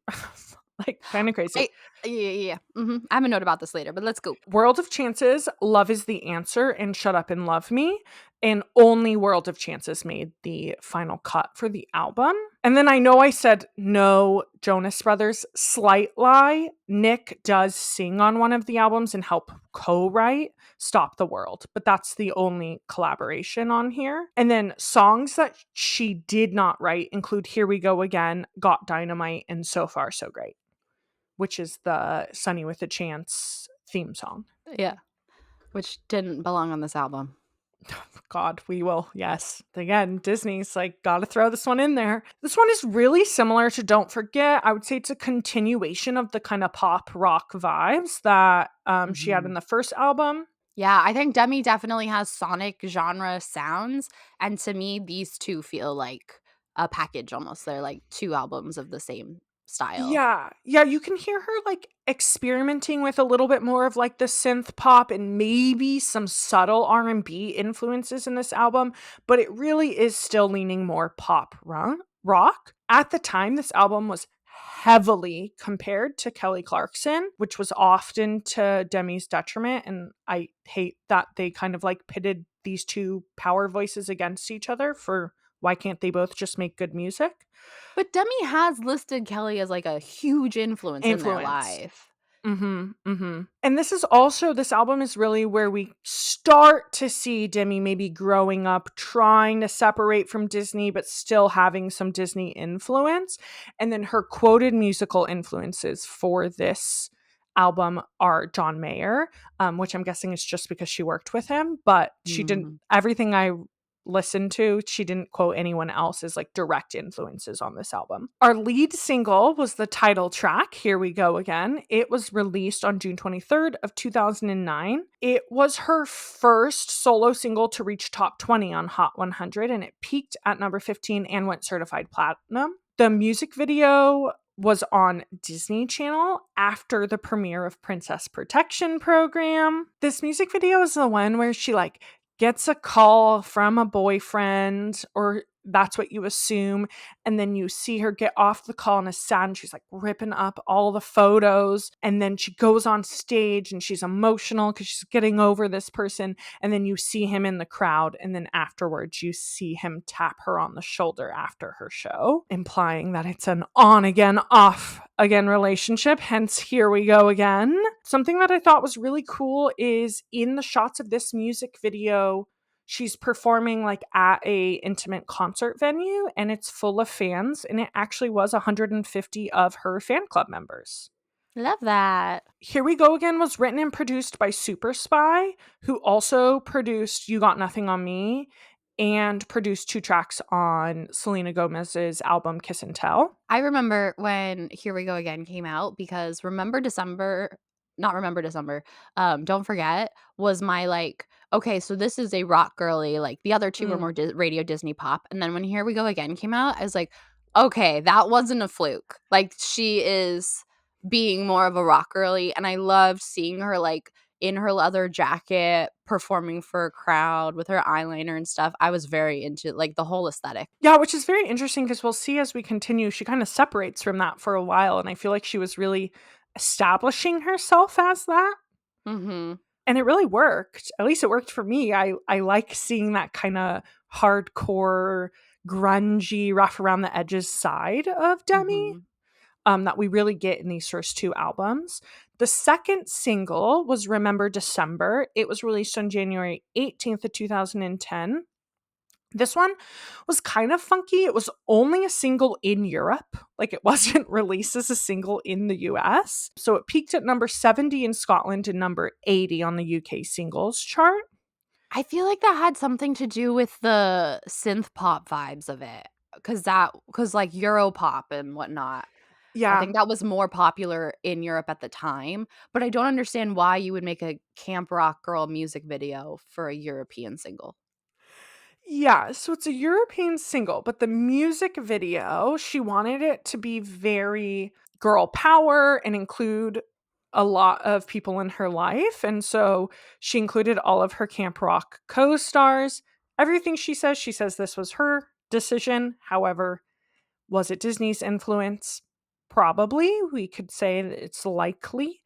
Like, kind of crazy. Yeah. I have a note about this later, but let's go. World of Chances, Love is the Answer, and Shut Up and Love Me. And only World of Chances made the final cut for the album. And then I know I said no Jonas Brothers. Slight lie. Nick does sing on one of the albums and help co-write Stop the World. But that's the only collaboration on here. And then songs that she did not write include Here We Go Again, Got Dynamite, and So Far So Great, which is the Sunny with a Chance theme song. Yeah. Which didn't belong on this album. God, we will. Yes. Again, Disney's like, gotta throw this one in there. This one is really similar to Don't Forget. I would say it's a continuation of the kind of pop rock vibes that she had in the first album. Yeah, I think Demi definitely has sonic genre sounds. And to me, these two feel like a package almost. They're like 2 albums of the same style. Yeah. Yeah, you can hear her like experimenting with a little bit more of like the synth pop and maybe some subtle R&B influences in this album, but it really is still leaning more pop rock. At the time, this album was heavily compared to Kelly Clarkson, which was often to Demi's detriment, and I hate that they kind of like pitted these 2 power voices against each other for why can't they both just make good music? But Demi has listed Kelly as like a huge influence in their life. And this album is really where we start to see Demi maybe growing up, trying to separate from Disney, but still having some Disney influence. And then her quoted musical influences for this album are John Mayer, which I'm guessing is just because she worked with him, but she didn't, everything I listened to, she didn't quote anyone else as like direct influences on this album. Our lead single was the title track, Here We Go Again. It was released on June 23rd of 2009. It was her first solo single to reach top 20 on Hot 100, and it peaked at number 15 and went certified platinum. The music video was on Disney Channel after the premiere of Princess Protection Program. This music video is the one where she like gets a call from a boyfriend, or that's what you assume, and then you see her get off the call and is sad, and she's like ripping up all the photos, and then she goes on stage and she's emotional because she's getting over this person, and then you see him in the crowd, and then afterwards you see him tap her on the shoulder after her show, implying that it's an on again, off again relationship, hence Here We Go Again. Something that I thought was really cool is in the shots of this music video, she's performing like at a intimate concert venue, and it's full of fans, and it actually was 150 of her fan club members. Love that. Here We Go Again was written and produced by Super Spy, who also produced You Got Nothing on Me and produced 2 tracks on Selena Gomez's album Kiss and Tell. I remember when Here We Go Again came out because Don't Forget was my like, okay, so this is a rock girly, like the other 2 were more radio Disney pop. And then when Here We Go Again came out, I was like, okay, that wasn't a fluke. Like she is being more of a rock girly. And I loved seeing her like in her leather jacket performing for a crowd with her eyeliner and stuff. I was very into like the whole aesthetic. Yeah, which is very interesting because we'll see as we continue, she kind of separates from that for a while. And I feel like she was really establishing herself as that. Mm-hmm. And it really worked. At least it worked for me. I like seeing that kind of hardcore, grungy, rough around the edges side of Demi. That we really get in these first 2 albums. The second single was Remember December. It was released on January 18th of 2010. This one was kind of funky. It was only a single in Europe. Like it wasn't released as a single in the US. So it peaked at number 70 in Scotland and number 80 on the UK singles chart. I feel like that had something to do with the synth pop vibes of it. Cause like Euro pop and whatnot. I Yeah. think that was more popular in Europe at the time, but I don't understand why you would make a camp rock girl music video for a European single. Yeah, so it's a European single, but the music video, she wanted it to be very girl power and include a lot of people in her life. And so she included all of her Camp Rock co stars. Everything she says this was her decision. However, was it Disney's influence? Probably. We could say that it's likely.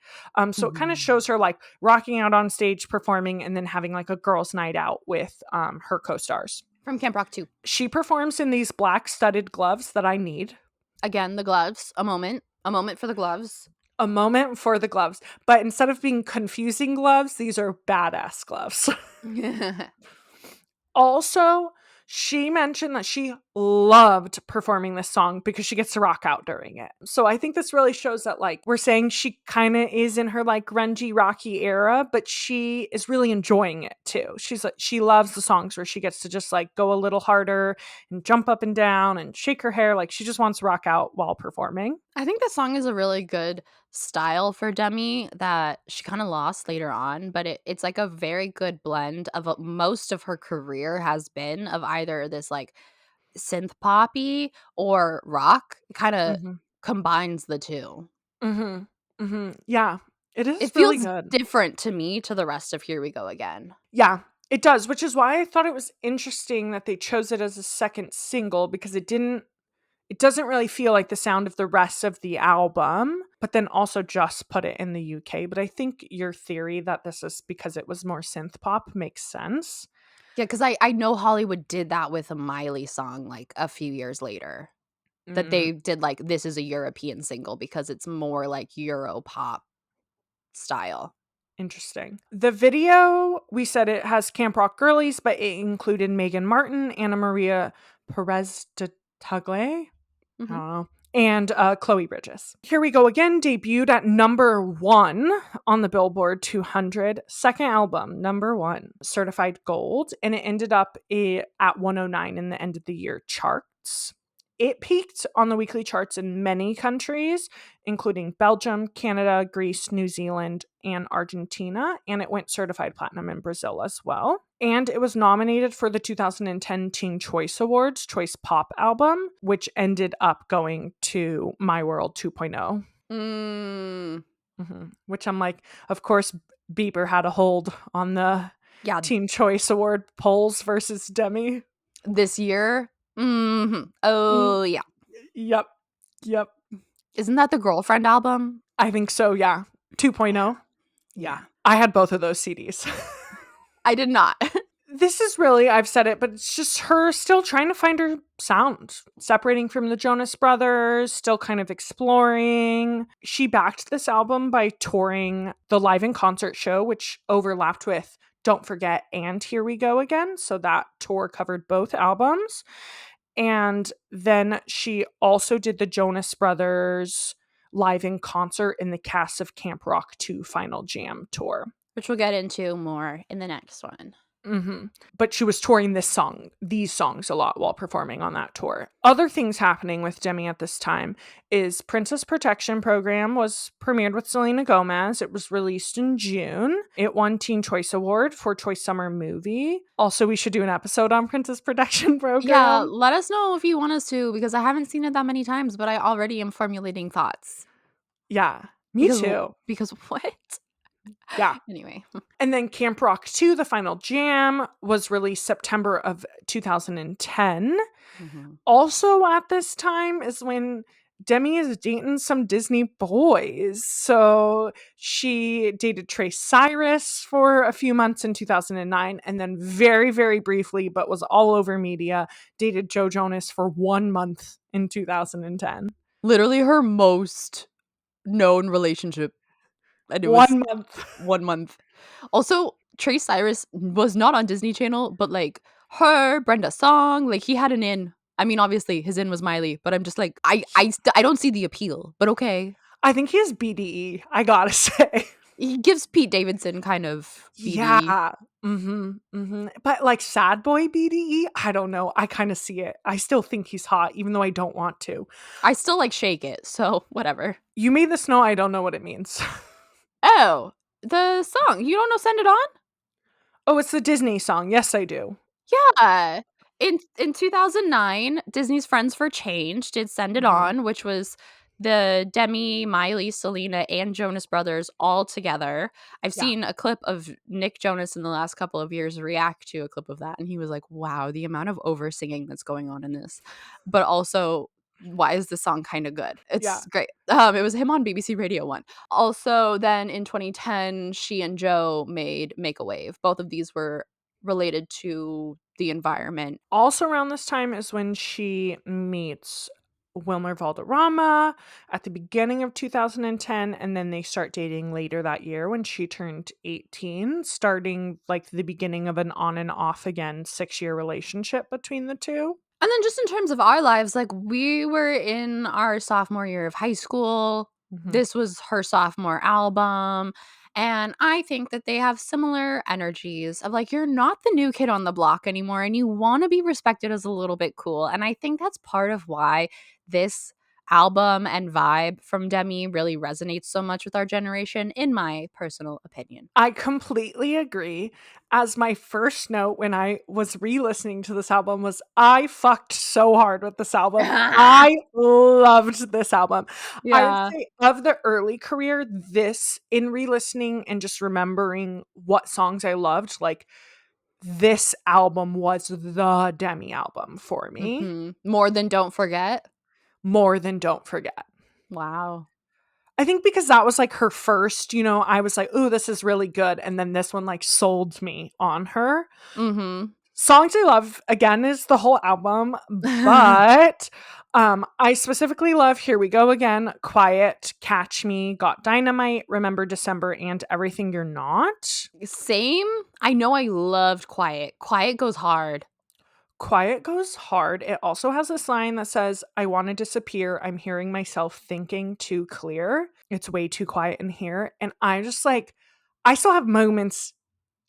So it kind of Mhm. shows her like rocking out on stage, performing, and then having like a girls' night out with her co stars. From Camp Rock 2. She performs in these black studded gloves that I need. Again, the gloves, a moment for the gloves. A moment for the gloves. But instead of being confusing gloves, these are badass gloves. Also, she mentioned that she loved performing this song because she gets to rock out during it. So I think this really shows that, like, we're saying she kind of is in her like grungy, rocky era, but she is really enjoying it too. She's like, she loves the songs where she gets to just like go a little harder and jump up and down and shake her hair. Like, she just wants to rock out while performing. I think the song is a really good style for Demi that she kind of lost later on, but it's like a very good blend of what most of her career has been of either this like synth poppy or rock. Kind of Mm-hmm. combines the two. Mm-hmm. Mm-hmm. Yeah, it is It really feels good. different to me to the rest of Here We Go Again. Yeah, it does, which is why I thought it was interesting that they chose it as a second single because it doesn't really feel like the sound of the rest of the album, but then also just put it in the UK. But I think your theory that this is because it was more synth pop makes sense. Yeah, because I know Hollywood did that with a Miley song like a few years later. That Mm, they did like this is a European single because it's more like Euro pop style. interesting. The video, we said it has Camp Rock girlies, but it included Megan Martin, Anna Maria Perez de Tagle, I Mhm. don't know. And Chloe Bridges. Here We Go Again debuted at number 1 on the Billboard 200. Second album, number 1, certified gold. And it ended up at 109 in the end of the year charts. It peaked on the weekly charts in many countries, including Belgium, Canada, Greece, New Zealand, and Argentina. And it went certified platinum in Brazil as well. And it was nominated for the 2010 Teen Choice Awards Choice Pop Album, which ended up going to My World 2.0. Mm, Which I'm like, of course, Bieber had a hold on the yeah, Teen Choice Award polls versus Demi. this year. Mhm. Mm, Oh, yeah. yep. Yep. Isn't that the Girlfriend album? I think so, yeah. 2.0. Yeah. Yeah. I had both of those CDs. I did not. This is really, I've said it, but it's just her still trying to find her sound, separating from the Jonas Brothers, still kind of exploring. She backed this album by touring the live in concert show, which overlapped with Don't Forget and Here We Go Again. So that tour covered both albums. And then she also did the Jonas Brothers live in concert in the cast of Camp Rock 2 Final Jam tour. Which we'll get into more in the next one. But she was touring these songs a lot while performing on that tour. Other things happening with Demi at this time is Princess Protection Program was premiered with Selena Gomez. It was released in June. It won Teen Choice Award for Choice Summer Movie. Also, we should do an episode on Princess Protection Yeah, Program. let us know if you want us to because I haven't seen it that many times, but I already am formulating thoughts. Yeah, me Because too. because what? Yeah. Anyway. And then Camp Rock 2, The Final Jam, was released September of 2010. Mhm. Also at this time is when Demi is dating some Disney boys. So she dated Trey Cyrus for a few months in 2009 and then very, very briefly, but was all over media, dated Joe Jonas for 1 month in 2010. Literally her most known relationship, and it was 1 month. 1 month. Also, Trey Cyrus was not on Disney Channel, but, like, her, Brenda Song, like, he had an in. I mean, obviously, his in was Miley, but I'm just like, I don't see the appeal, but okay. I think he has BDE, I gotta say. He gives Pete Davidson kind of BDE. Yeah. Mhm, mhm. But, like, sad boy BDE, I don't know, I kinda see it. I still think he's hot, even though I don't want to. I still like Shake It, so whatever. You made this know, I don't know what it means. Oh, the song. You don't know Send It On? Oh, it's the Disney song. Yes, I do. Yeah. In 2009, Disney's Friends for Change did Send It Mhm. On, which was the Demi, Miley, Selena, and Jonas Brothers all together. I've Yeah. seen a clip of Nick Jonas in the last couple of years react to a clip of that, and he was like, "Wow, the amount of over singing that's going on in this." But also, why is this song kind of good? Yeah. It's great. It was him on BBC Radio 1. Also, then in 2010, she and Joe made Make a Wave. Both of these were related to the environment. Also around this time is when she meets Wilmer Valderrama at the beginning of 2010, and then they start dating later that year when she turned 18, starting, like, the beginning of an on and off again 6-year relationship between the 2. And then just in terms of our lives, like, we were in our sophomore year of high school. Mhm. This was her sophomore album, and I think that they have similar energies of, like, you're not the new kid on the block anymore, and you wanna be respected as a little bit cool, and I think that's part of why this album and vibe from Demi really resonates so much with our generation, in my personal opinion. I completely agree. As my first note when I was re-listening to this album was, I fucked so hard with this album. I loved this album. I would Yeah. say of the early career, this in re-listening and just remembering what songs I loved, like, this album was the Demi album for me, Mhm. More than Don't Forget? more than Don't Forget. Wow. I think because that was, like, her first, I was like, "Ooh, this is really good," and then this one, like, sold me on her. Mhm. Songs I love, again, is the whole album, but, I specifically love Here We Go Again, Quiet, Catch Me, Got Dynamite, Remember December, and Everything You're Not. Same. I know I loved Quiet. Quiet goes hard. Quiet goes hard. It also has this line that says, "I wanna disappear, I'm hearing myself thinking too clear. It's way too quiet in here," and I just, like, I still have moments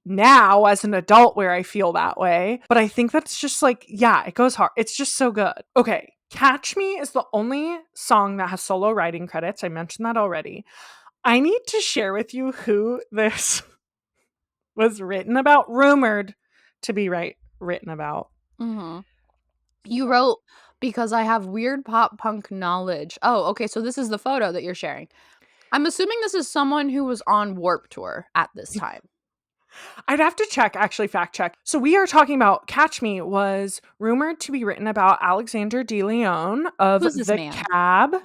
now as an adult where I feel that way, but I think that's just, like, yeah, it goes hard. It's just so good. Okay, Catch Me is the only song that has solo writing credits. I mentioned that already. I need to share with you who this was written about, rumored to be written about. Mhm. You wrote, "Because I have weird pop punk knowledge." Oh, okay, so this is the photo that you're sharing. I'm assuming this is someone who was on Warped Tour at this time. I'd have to check, actually fact check. So we are talking about Catch Me was rumored to be written about Alexander De Leon of Who's this The man? Cab.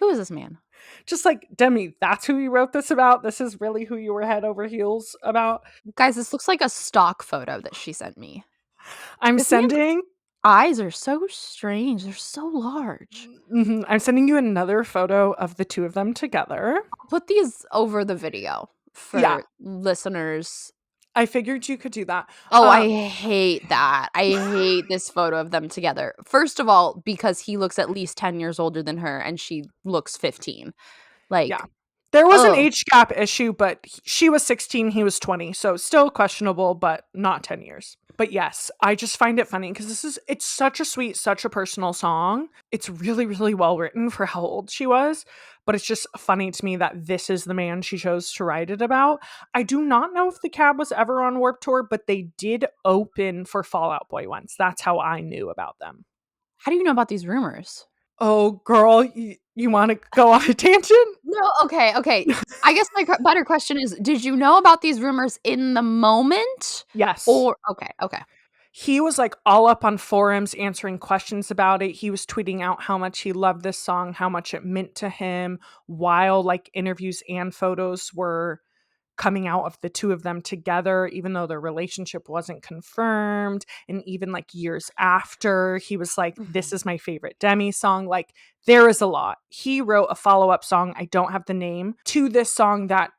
Who is this man? Just like, Demi, that's who you wrote this about? This is really who you were head over heels about? Guys, this looks like a stock photo that she sent me. I'm This man's sending eyes are so strange, they're so large. I'm sending you another photo of the 2 of them together. I'll put these over the video Yeah, for listeners. I figured you could do that. Oh, I Um hate that. I hate this photo of them together. First of all, because he looks at least 10 years older than her and she looks 15. Yeah. Like, There was an oh, age gap issue, but she was 16, he was 20, so still questionable, but not 10 years. But yes, I just find it funny because it's such a sweet, such a personal song. It's really, really well written for how old she was, but it's just funny to me that this is the man she chose to write it about. I do not know if the Cab was ever on Warped Tour, but they did open for Fall Out Boy once. That's how I knew about them. how do you know about these rumors? Oh, girl, you want to go on a tangent? No, okay, okay. I guess my better question is, did you know about these rumors in the moment? Yes. Or okay, okay. He was, like, all up on forums answering questions about it. He was tweeting out how much he loved this song, how much it meant to him, while, like, interviews and photos were coming out of the 2 of them together, even though their relationship wasn't confirmed, and even, like, years after, he was like, "This Mhm. is my favorite Demi song." Like, there is a lot. He wrote a follow-up song, I don't have the name, to this song that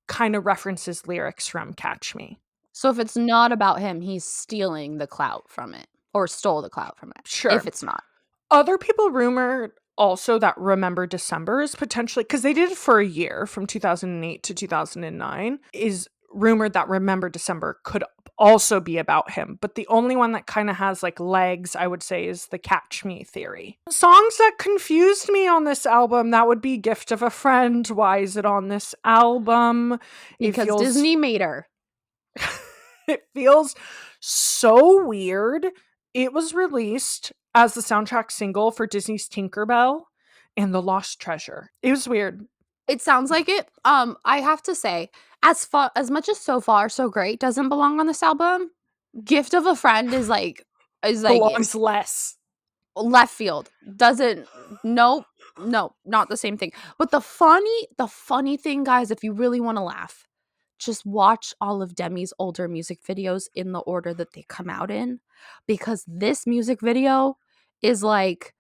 kinda references lyrics from Catch Me. So if it's not about him, he's stealing the clout from it or stole the clout from it, if Sure. it's not. Other people rumored also that Remember December is potentially, because they did it for a year from 2008 to 2009, is rumored that Remember December could also be about him. But the only one that kind of has like legs, I would say, is the Catch Me theory. Songs that confused me on this album, that would be Gift of a Friend. Why is it on this album? It Because feels Disney made her. it feels so weird. It was released as the soundtrack single for Disney's Tinkerbell and The Lost Treasure. It was weird. It sounds like it. I have to say, as much as So Far So Great doesn't belong on this album, Gift of a Friend is like Belongs less. left field. Doesn't nope, no, not the same thing. But the funny thing, guys, if you really want to laugh, just watch all of Demi's older music videos in the order that they come out in, because this music video is like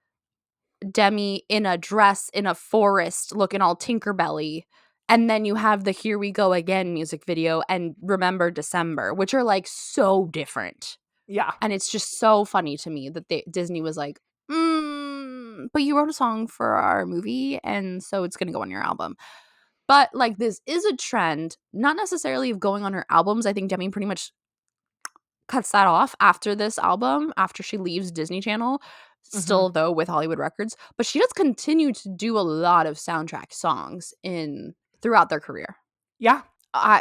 Demi in a dress in a forest looking all Tinkerbelly. And then you have the Here We Go Again music video and Remember December, which are like so different. Yeah. And it's just so funny to me that Disney was like, but you wrote a song for our movie, and so it's going to go on your album. But like, this is a trend, not necessarily of going on her albums. I think Demi pretty much cuts that off after this album, after she leaves Disney Channel, Mhm. still though with Hollywood Records. But she does continue to do a lot of soundtrack songs in throughout their career. Yeah.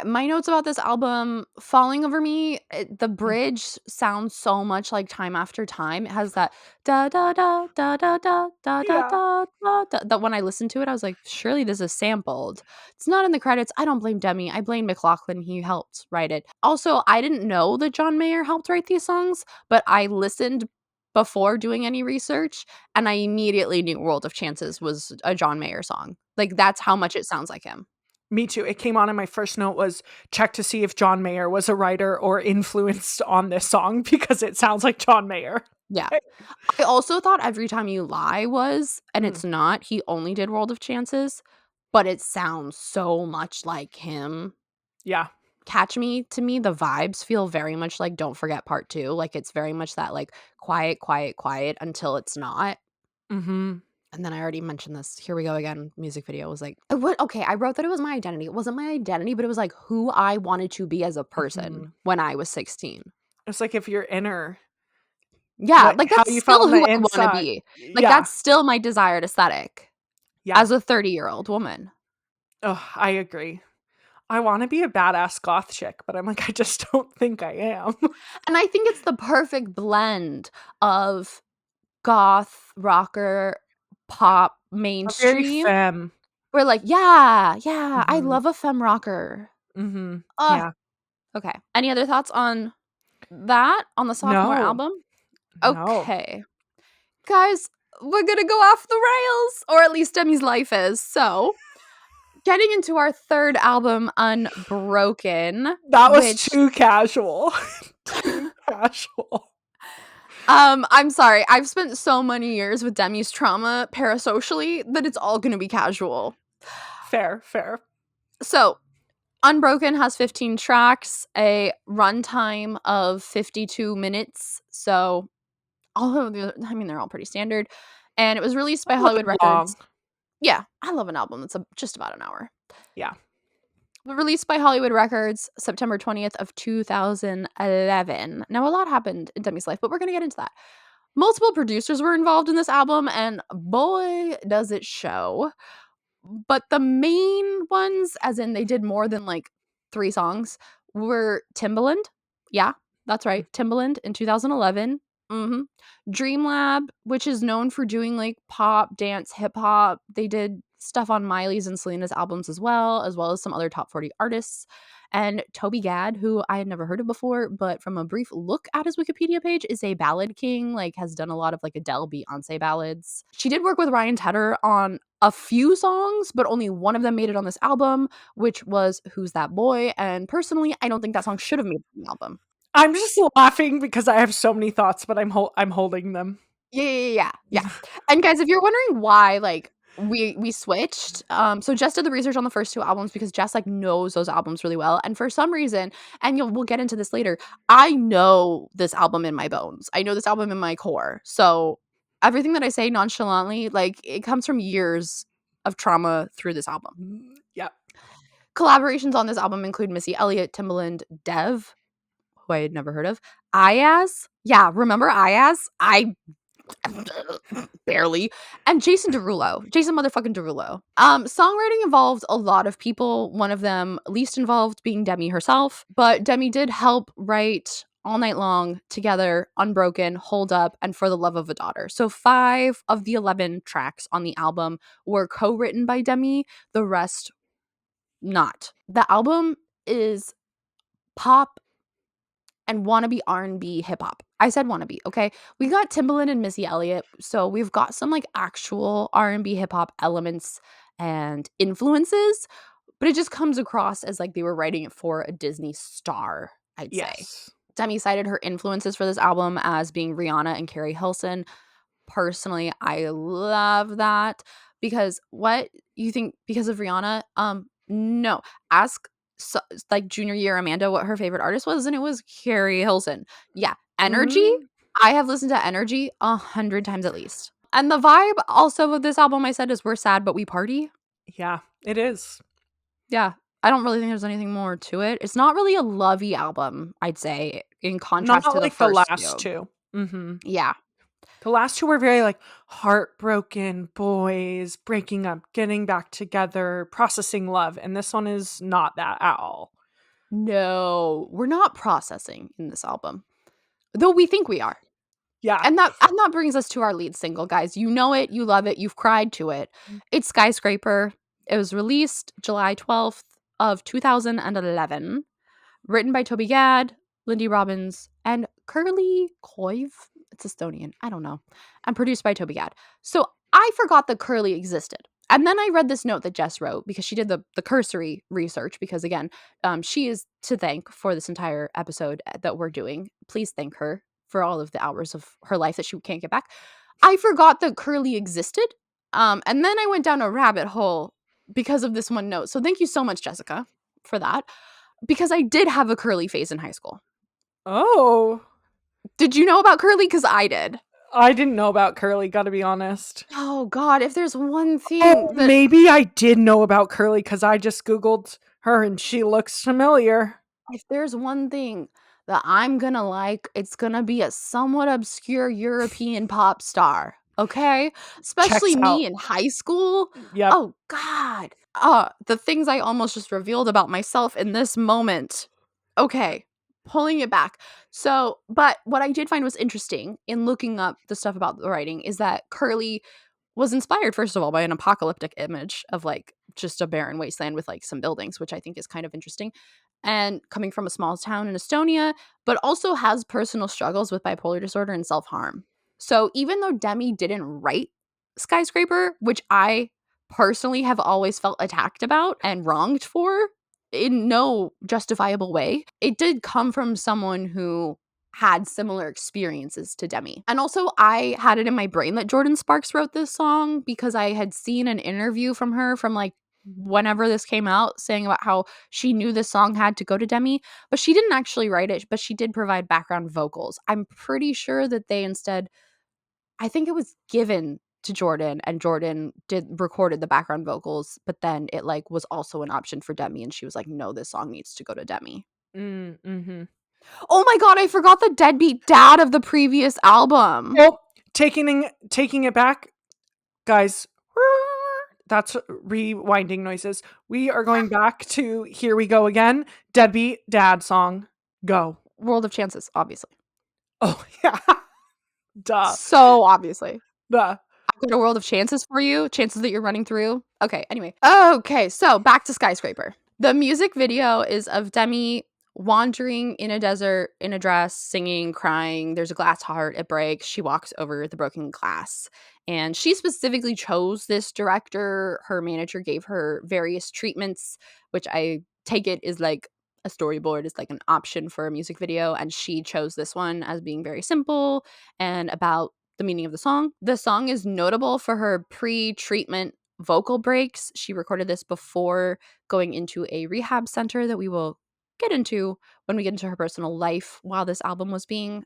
My notes about this album, Falling Over Me, the Mm. bridge sounds so much like Time After Time. It has that da da da da da da da da Yeah. da da. That when I listened to it, I was like, surely this is sampled. It's not in the credits. I don't blame Demi. I blame McLaughlin. He helped write it. Also, I didn't know that John Mayer helped write these songs, but I listened before doing any research, and I immediately knew World of Chances was a John Mayer song. Like, that's how much it sounds like him. Me too. It came on, and my first note was check to see if John Mayer was a writer or influenced on this song because it sounds like John Mayer. Yeah. I also thought Every Time You Lie was, and Mm. it's not. He only did World of Chances, but it sounds so much like him. Yeah. Catch Me, to me, the vibes feel very much like Don't Forget Part 2. Like, it's very much that, like, quiet, quiet, quiet until it's not. Mhm. And then I already mentioned this. Here We Go Again music video was like, what? Okay, I wrote that it was my identity. It wasn't my identity, but it was like who I wanted to be as a person Mhm. when I was 16. It's like if you're inner, Yeah, what like, how that's you felt still on who the I wanna inside. be. Like, Yeah. that's still my desired aesthetic Yeah. as a 30-year-old woman. Oh, I agree. I wanna be a badass goth chick, but I'm like, I just don't think I am. And I think it's the perfect blend of goth, rocker, pop, A very mainstream. femme. We're like, "Yeah, yeah, I Mhm. love a femme rocker." Mhm. Ugh, Yeah. okay. Any other thoughts on that, on the sophomore No. album? No. Okay. Guys, we're gonna go off the rails, or at least Demi's life is. So, getting into our third album, Unbroken, That was which too casual. Too casual. I'm sorry. I've spent so many years with Demi's trauma parasocially that it's all gonna be casual. Fair, fair. So, Unbroken has 15 tracks, a runtime of 52 minutes. So, all of they're all pretty standard. And it was released by A Hollywood little long. Records. Yeah, I love an album that's just about an hour. Yeah. Released by Hollywood Records September 20th of 2011. Now, a lot happened in Demi's life, but we're going to get into that. Multiple producers were involved in this album, and boy, does it show. But the main ones, as in they did more than like 3 songs, were Timbaland. Yeah, that's right. Timbaland in 2011. Mhm. Dreamlab, which is known for doing like pop, dance, hip hop. They did stuff on Miley's and Selena's albums as well as some other top 40 artists. And Toby Gad, who I had never heard of before, but from a brief look at his Wikipedia page, is a ballad king, like has done a lot of like Adele, Beyonce ballads. She did work with Ryan Tedder on a few songs, but only one of them made it on this album, which was Who's That Boy? And personally, I don't think that song should have made it on the album. I'm just laughing because I have so many thoughts, but I'm holding them. Yeah. And guys, if you're wondering why, like, we switched, so Jess did the research on the first 2 albums because Jess, like, knows those albums really well, and for some reason, and we'll get into this later, I know this album in my bones. I know this album in my core, so everything that I say nonchalantly, like, it comes from years of trauma through this album. Yeah. Collaborations on this album include Missy Elliott, Timbaland, Dev, who I had never heard of, Ayaz. Yeah, remember Ayaz? I barely. And Jason Derulo. Jason motherfucking Derulo. Songwriting involved a lot of people, one of them least involved being Demi herself, but Demi did help write All Night Long, Together, Unbroken, Hold Up, and For the Love of a Daughter. So 5 of the 11 tracks on the album were co-written by Demi, the rest not. The album is pop and wannabe R&B hip hop. I said wannabe, okay? We got Timbaland and Missy Elliott, so we've got some like actual R&B hip hop elements and influences, but it just comes across as like they were writing it for a Disney star, I'd say. Yes. Demi cited her influences for this album as being Rihanna and Carrie Hilson. Personally, I love that because what you think because of Rihanna? No. Ask so, like junior year Amanda what her favorite artist was, and it was Carrie Hilson. Yeah, Energy. Mhm. I have listened to Energy 100 times at least. And the vibe also of this album, I said, is we're sad but we party. Yeah, it is. Yeah, I don't really think there's anything more to it. It's not really a lovey album, I'd say, in Not contrast to the like the first last two. 2. Mhm. Yeah. The last 2 were very, like, heartbroken boys breaking up, getting back together, processing love, and this one is not that at all. No, we're not processing in this album, though we think we are. Yeah. And that brings us to our lead single, guys. You know it, you love it, you've cried to it. It's Skyscraper. It was released July 12th of 2011. Written by Toby Gad, Lindy Robbins, and Curly Koiv. It's Estonian. I don't know. And produced by Toby Gad. So I forgot that Curly existed. And then I read this note that Jess wrote because she did the cursory research. Because again, she is to thank for this entire episode that we're doing. Please thank her for all of the hours of her life that she can't get back. I forgot that Curly existed. And then I went down a rabbit hole because of this one note. So thank you so much, Jessica, for that because I did have a curly phase in high school. Oh. Did you know about curly? Because I did. I didn't know about Curly, gotta be honest. Oh God, if there's one Oh, thing that maybe I did know about Curly because I just Googled her and she looks familiar. if there's one thing that I'm gonna like, it's gonna be a somewhat obscure European pop star. Okay? Checks Especially out. me in high school. Yep. Oh God. The things I almost just revealed about myself in this moment. Okay, pulling it back. So, but what I did find was interesting in looking up the stuff about the writing is that Curly was inspired, first of all, by an apocalyptic image of like just a barren wasteland with like some buildings, which I think is kind of interesting. And coming from a small town in Estonia, but also has personal struggles with bipolar disorder and self harm. So even though Demi didn't write Skyscraper, which I personally have always felt attacked about and wronged for in no justifiable way, it did come from someone who had similar experiences to Demi. And also, I had it in my brain that Jordan Sparks wrote this song because I had seen an interview from her from like whenever this came out saying about how she knew this song had to go to Demi, but she didn't actually write it, but she did provide background vocals. I'm pretty sure that they instead, I think it was given to Jordan and Jordan did recorded the background vocals, but then it like was also an option for Demi and she was like, no, this song needs to go to Demi. Mm-hmm. Oh my God, I forgot the deadbeat dad of the previous album. Oh, taking it back, guys. That's rewinding noises. We are going back to Here We Go Again. Deadbeat Dad song. Go. World of Chances, obviously. Oh, yeah. Duh. So obviously. Duh. I've got a world of chances for you. Chances that you're running through. Okay, anyway. Okay, so back to Skyscraper. The music video is of Demi wandering in a desert in a dress, singing, crying. There's a glass heart, it breaks. She walks over the broken glass. And she specifically chose this director. Her manager gave her various treatments, which I take it is like a storyboard is like an option for a music video. And she chose this one as being very simple and about the meaning of the song. The song is notable for her pre-treatment vocal breaks. She recorded this before going into a rehab center that we will get into when we get into her personal life while this album was being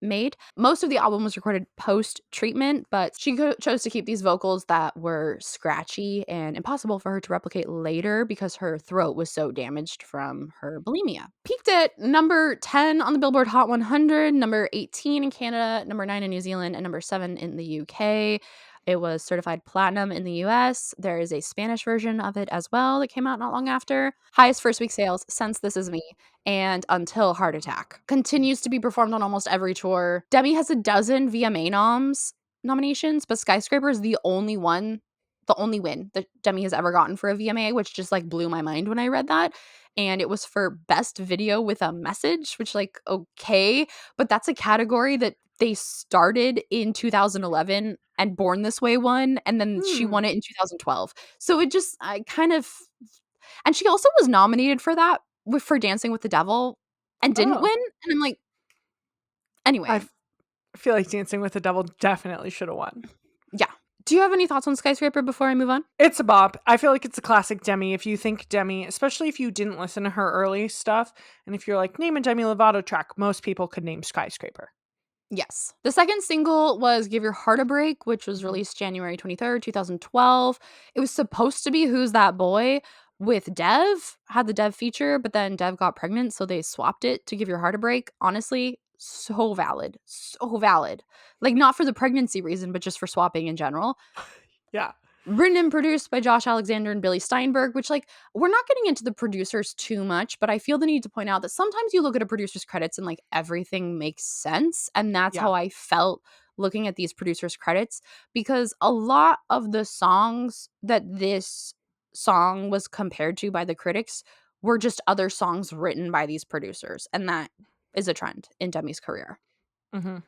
made. Most of the album was recorded post-treatment, but she chose to keep these vocals that were scratchy and impossible for her to replicate later because her throat was so damaged from her bulimia. Peaked at number 10 on the Billboard Hot 100, number 18 in Canada, number 9 in New Zealand, and number 7 in the UK. It was certified platinum in the US. There is a Spanish version of it as well that came out not long after. Highest first week sales since This Is Me and until Heart Attack. Continues to be performed on almost every tour. Demi has a dozen VMA nominations, but Skyscraper is the only win that Demi has ever gotten for a VMA, which just like blew my mind when I read that. And it was for best video with a message, which like, okay, but that's a category that they started in 2011 and Born This Way won, and then she Hmm. won it in 2012. So it just, I kind of, and she also was nominated for that for Dancing with the Devil and didn't Oh, win. And I'm like, I anyway, feel like Dancing with the Devil definitely should have won. yeah. Do you have any thoughts on Skyscraper before I move on? It's a bop. I feel like it's a classic Demi. If you think Demi, especially if you didn't listen to her early stuff, and if you're like, name a Demi Lovato track, most people could name Skyscraper. Yes. The second single was Give Your Heart a Break, which was Mhm. released January 23rd, 2012. It was supposed to be Who's That Boy with Dev, had the Dev feature, but then Dev got pregnant, so they swapped it to Give Your Heart a Break. Honestly, so valid. So valid. Like, not for the pregnancy reason, but just for swapping in general. Yeah. Written and produced by Josh Alexander and Billy Steinberg, which, like, we're not getting into the producers too much, but I feel the need to point out that sometimes you look at a producer's credits and, like, everything makes sense. And that's Yeah. how I felt looking at these producers' credits, because a lot of the songs that this song was compared to by the critics were just other songs written by these producers. And that is a trend in Demi's career. Hmm.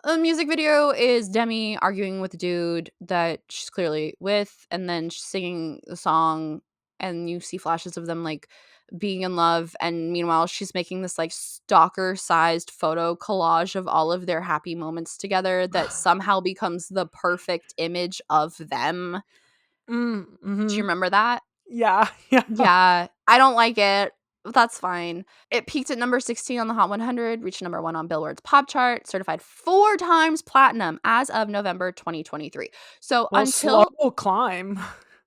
The music video is Demi arguing with the dude that she's clearly with, and then she's singing the song, and you see flashes of them like being in love. And meanwhile, she's making this like stalker sized photo collage of all of their happy moments together that somehow becomes the perfect image of them. Do Mm-hmm. you remember that? Yeah. Yeah. Yeah, I don't like it. But that's fine. It peaked at number 16 on the Hot 100, reached number 1 on Billboard's Pop Chart, certified 4 times platinum as of November 2023. So Well, slow climb.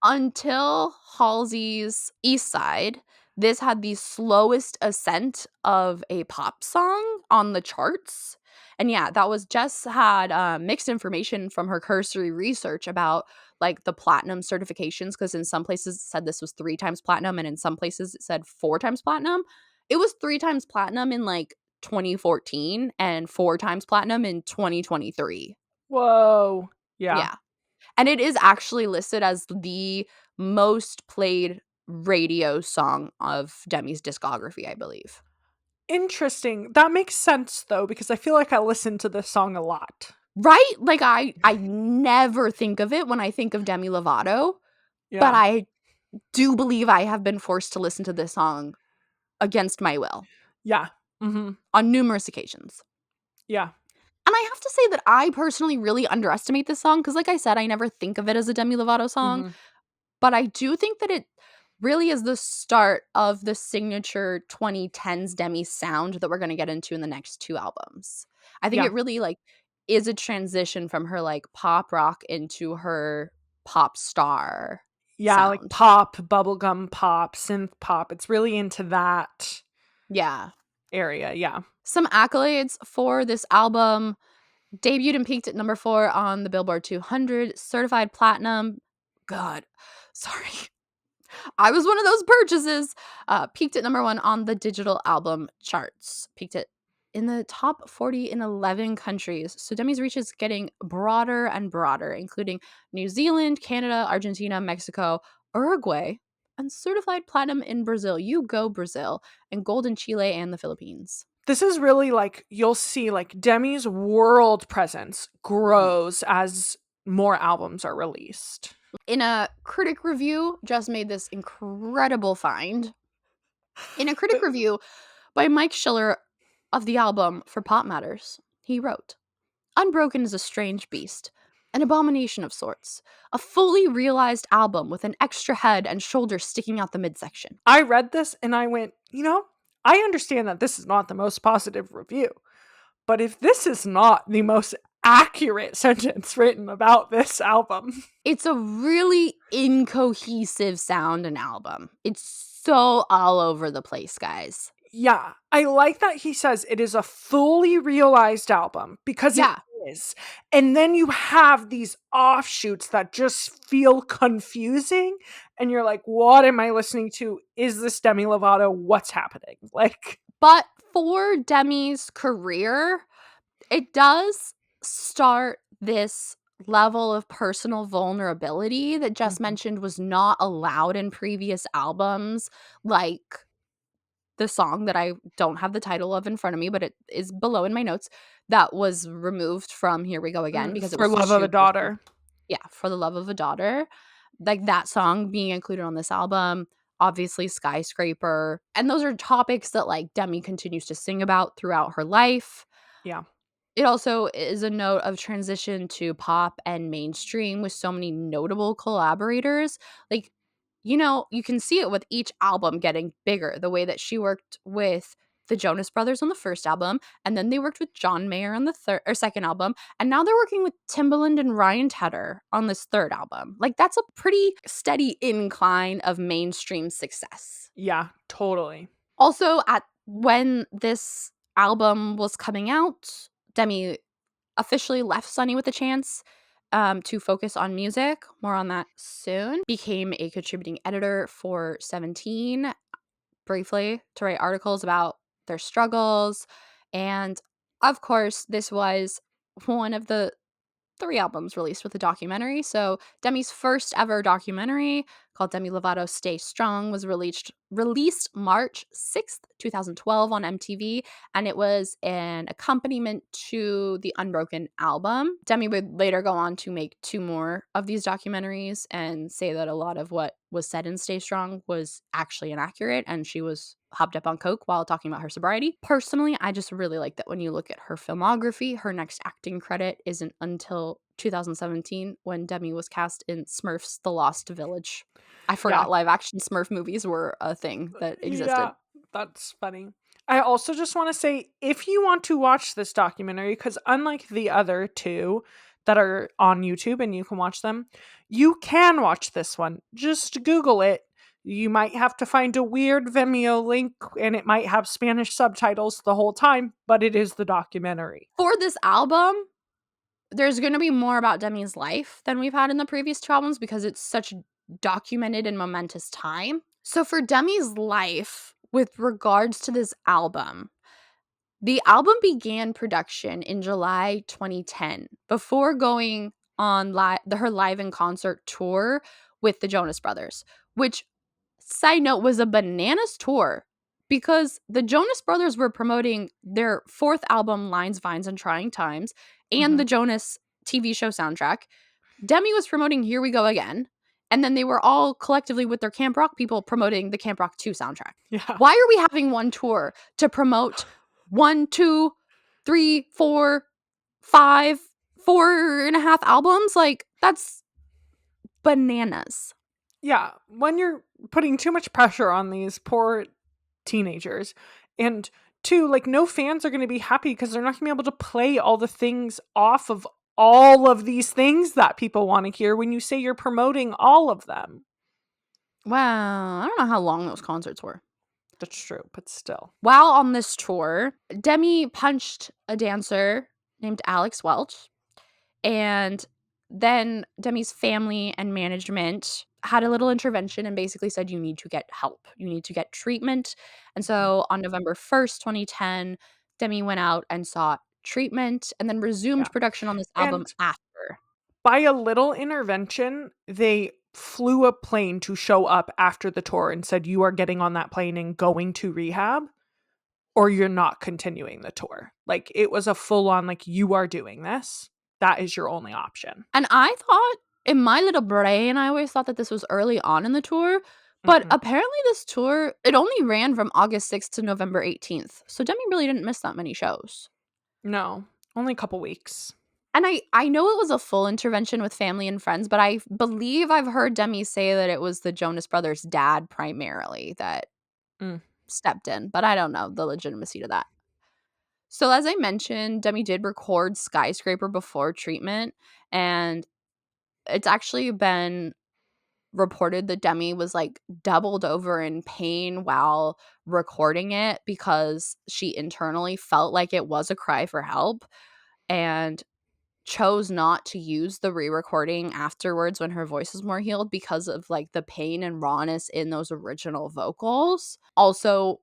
until Halsey's East Side, this had the slowest ascent of a pop song on the charts. And yeah, that was Jess had mixed information from her cursory research about like the platinum certifications, because in some places it said this was 3 times platinum and in some places it said 4 times platinum. It was 3 times platinum in like 2014 and 4 times platinum in 2023. Whoa. Yeah. Yeah. And it is actually listed as the most played radio song of Demi's discography, I believe. Interesting. That makes sense though, because I feel like I listen to this song a lot. Right? Like I never think of it when I think of Demi Lovato, but Yeah. I do believe I have been forced to listen to this song against my will Yeah. Mm-hmm. on numerous occasions. Yeah. And I have to say that I personally really underestimate this song because, like I said, I never think of it as a Demi Lovato song. Mm-hmm. But I do think that it really is the start of the signature 2010s Demi sound that we're gonna get into in the next 2 albums. I think Yeah. it really, like, is a transition from her, like, pop rock into her pop star Yeah, like sound. pop, bubblegum pop, synth pop. It's really into that Yeah. area. Yeah. Some accolades for this album: debuted and peaked at number 4 on the Billboard 200, certified platinum. God, sorry. I was one of those purchases. Peaked at number 1 on the digital album charts. Peaked it in the top 40 in 11 countries. So Demi's reach is getting broader and broader, including New Zealand, Canada, Argentina, Mexico, Uruguay, and certified platinum in Brazil. You go, Brazil, and gold in Chile and the Philippines. This is really like you'll see like Demi's world presence Mhm. grows as more albums are released. In a critic review, just made this incredible find. In a critic review by Mike Schiller of the album for Pop Matters, he wrote, Unbroken is a strange beast, an abomination of sorts, a fully realized album with an extra head and shoulders sticking out the midsection. I read this and I went, I understand that this is not the most positive review, But if this is not the most accurate sentence written about this album. It's a really incohesive sound and album. It's so all over the place, guys. Yeah, I like that he says it is a fully realized album because it Yeah, is. And then you have these offshoots that just feel confusing. And you're like, what am I listening to? Is this Demi Lovato? What's happening? Like, but for Demi's career, it does start this level of personal vulnerability that Jess mhm. mentioned was not allowed in previous albums, like the song that I don't have the title of in front of me, but it is below in my notes, that was removed from Here We Go Again because it For was love of too a personal. daughter. Yeah, For the Love of a Daughter. Like, that song being included on this album, obviously Skyscraper, and those are topics that, like, Demi continues to sing about throughout her life. Yeah. It also is a note of transition to pop and mainstream with so many notable collaborators. Like, you can see it with each album getting bigger, the way that she worked with the Jonas Brothers on the first album, and then they worked with John Mayer on the third or second album, and now they're working with Timbaland and Ryan Tedder on this third album. Like, that's a pretty steady incline of mainstream success. Yeah, totally. Also, at when this album was coming out, Demi officially left Sunny with a Chance to focus on music. More on that soon. Became a contributing editor for 17 briefly to write articles about their struggles. And of course, this was one of the 3 albums released with a documentary. So Demi's first ever documentary called Demi Lovato Stay Strong was released March 6th, 2012 on MTV, and it was an accompaniment to the Unbroken album. Demi would later go on to make 2 more of these documentaries and say that a lot of what was said in Stay Strong was actually inaccurate and she was hopped up on coke while talking about her sobriety. Personally, I just really like that when you look at her filmography, her next acting credit isn't until 2017 when Demi was cast in Smurfs: The Lost Village. I Yeah. forgot live action Smurf movies were a thing that Yeah, existed. that's funny. I also just want to say if you want to watch this documentary, because unlike the other two that are on YouTube and you can watch them, you can watch this one. Just Google it. You might have to find a weird Vimeo link and it might have Spanish subtitles the whole time, but it is the documentary. For this album, there's going to be more about Demi's life than we've had in the previous 2 albums because it's such documented and momentous time. So for Demi's life with regards to this album, the album began production in July 2010 before going on her live in concert tour with the Jonas Brothers, which, side note, was a bananas tour because the Jonas Brothers were promoting their 4th album, Lines, Vines, and Trying Times, and Hmm. the Jonas TV show soundtrack. Demi was promoting Here We Go Again, and then they were all collectively with their Camp Rock people promoting the Camp Rock 2 soundtrack. Yeah. Why are we having one tour to promote 1, 2, 3, 4, 5, 4.5 albums? Like, that's bananas. Yeah. When you're putting too much pressure on these poor teenagers, and two, like, no fans are going to be happy because they're not going to be able to play all the things off of all of these things that people want to hear when you say you're promoting all of them. Wow, I don't know how long those concerts were. That's true, but still. While on this tour, Demi punched a dancer named Alex Welch, and then Demi's family and management had a little intervention and basically said, you need to get help. You need to get treatment. And so on November 1st, 2010, Demi went out and sought treatment and then Yeah. resumed production on this album And after. by a little intervention, they flew a plane to show up after the tour and said, you are getting on that plane and going to rehab, or you're not continuing the tour. Like, it was a full on, like, you are doing this. That is your only option. And I thought, in my little brain, I always thought that this was early on in the tour, but Hmm. apparently this tour, it only ran from August 6th to November 18th. So Demi really didn't miss that many shows. No, only a couple weeks. And I know it was a full intervention with family and friends, but I believe I've heard Demi say that it was the Jonas Brothers' dad primarily that Mm. stepped in, but I don't know the legitimacy to that. So as I mentioned, Demi did record Skyscraper before treatment, and it's actually been reported that Demi was, like, doubled over in pain while recording it because she internally felt like it was a cry for help and chose not to use the re-recording afterwards when her voice was more healed because of, like, the pain and rawness in those original vocals. Also,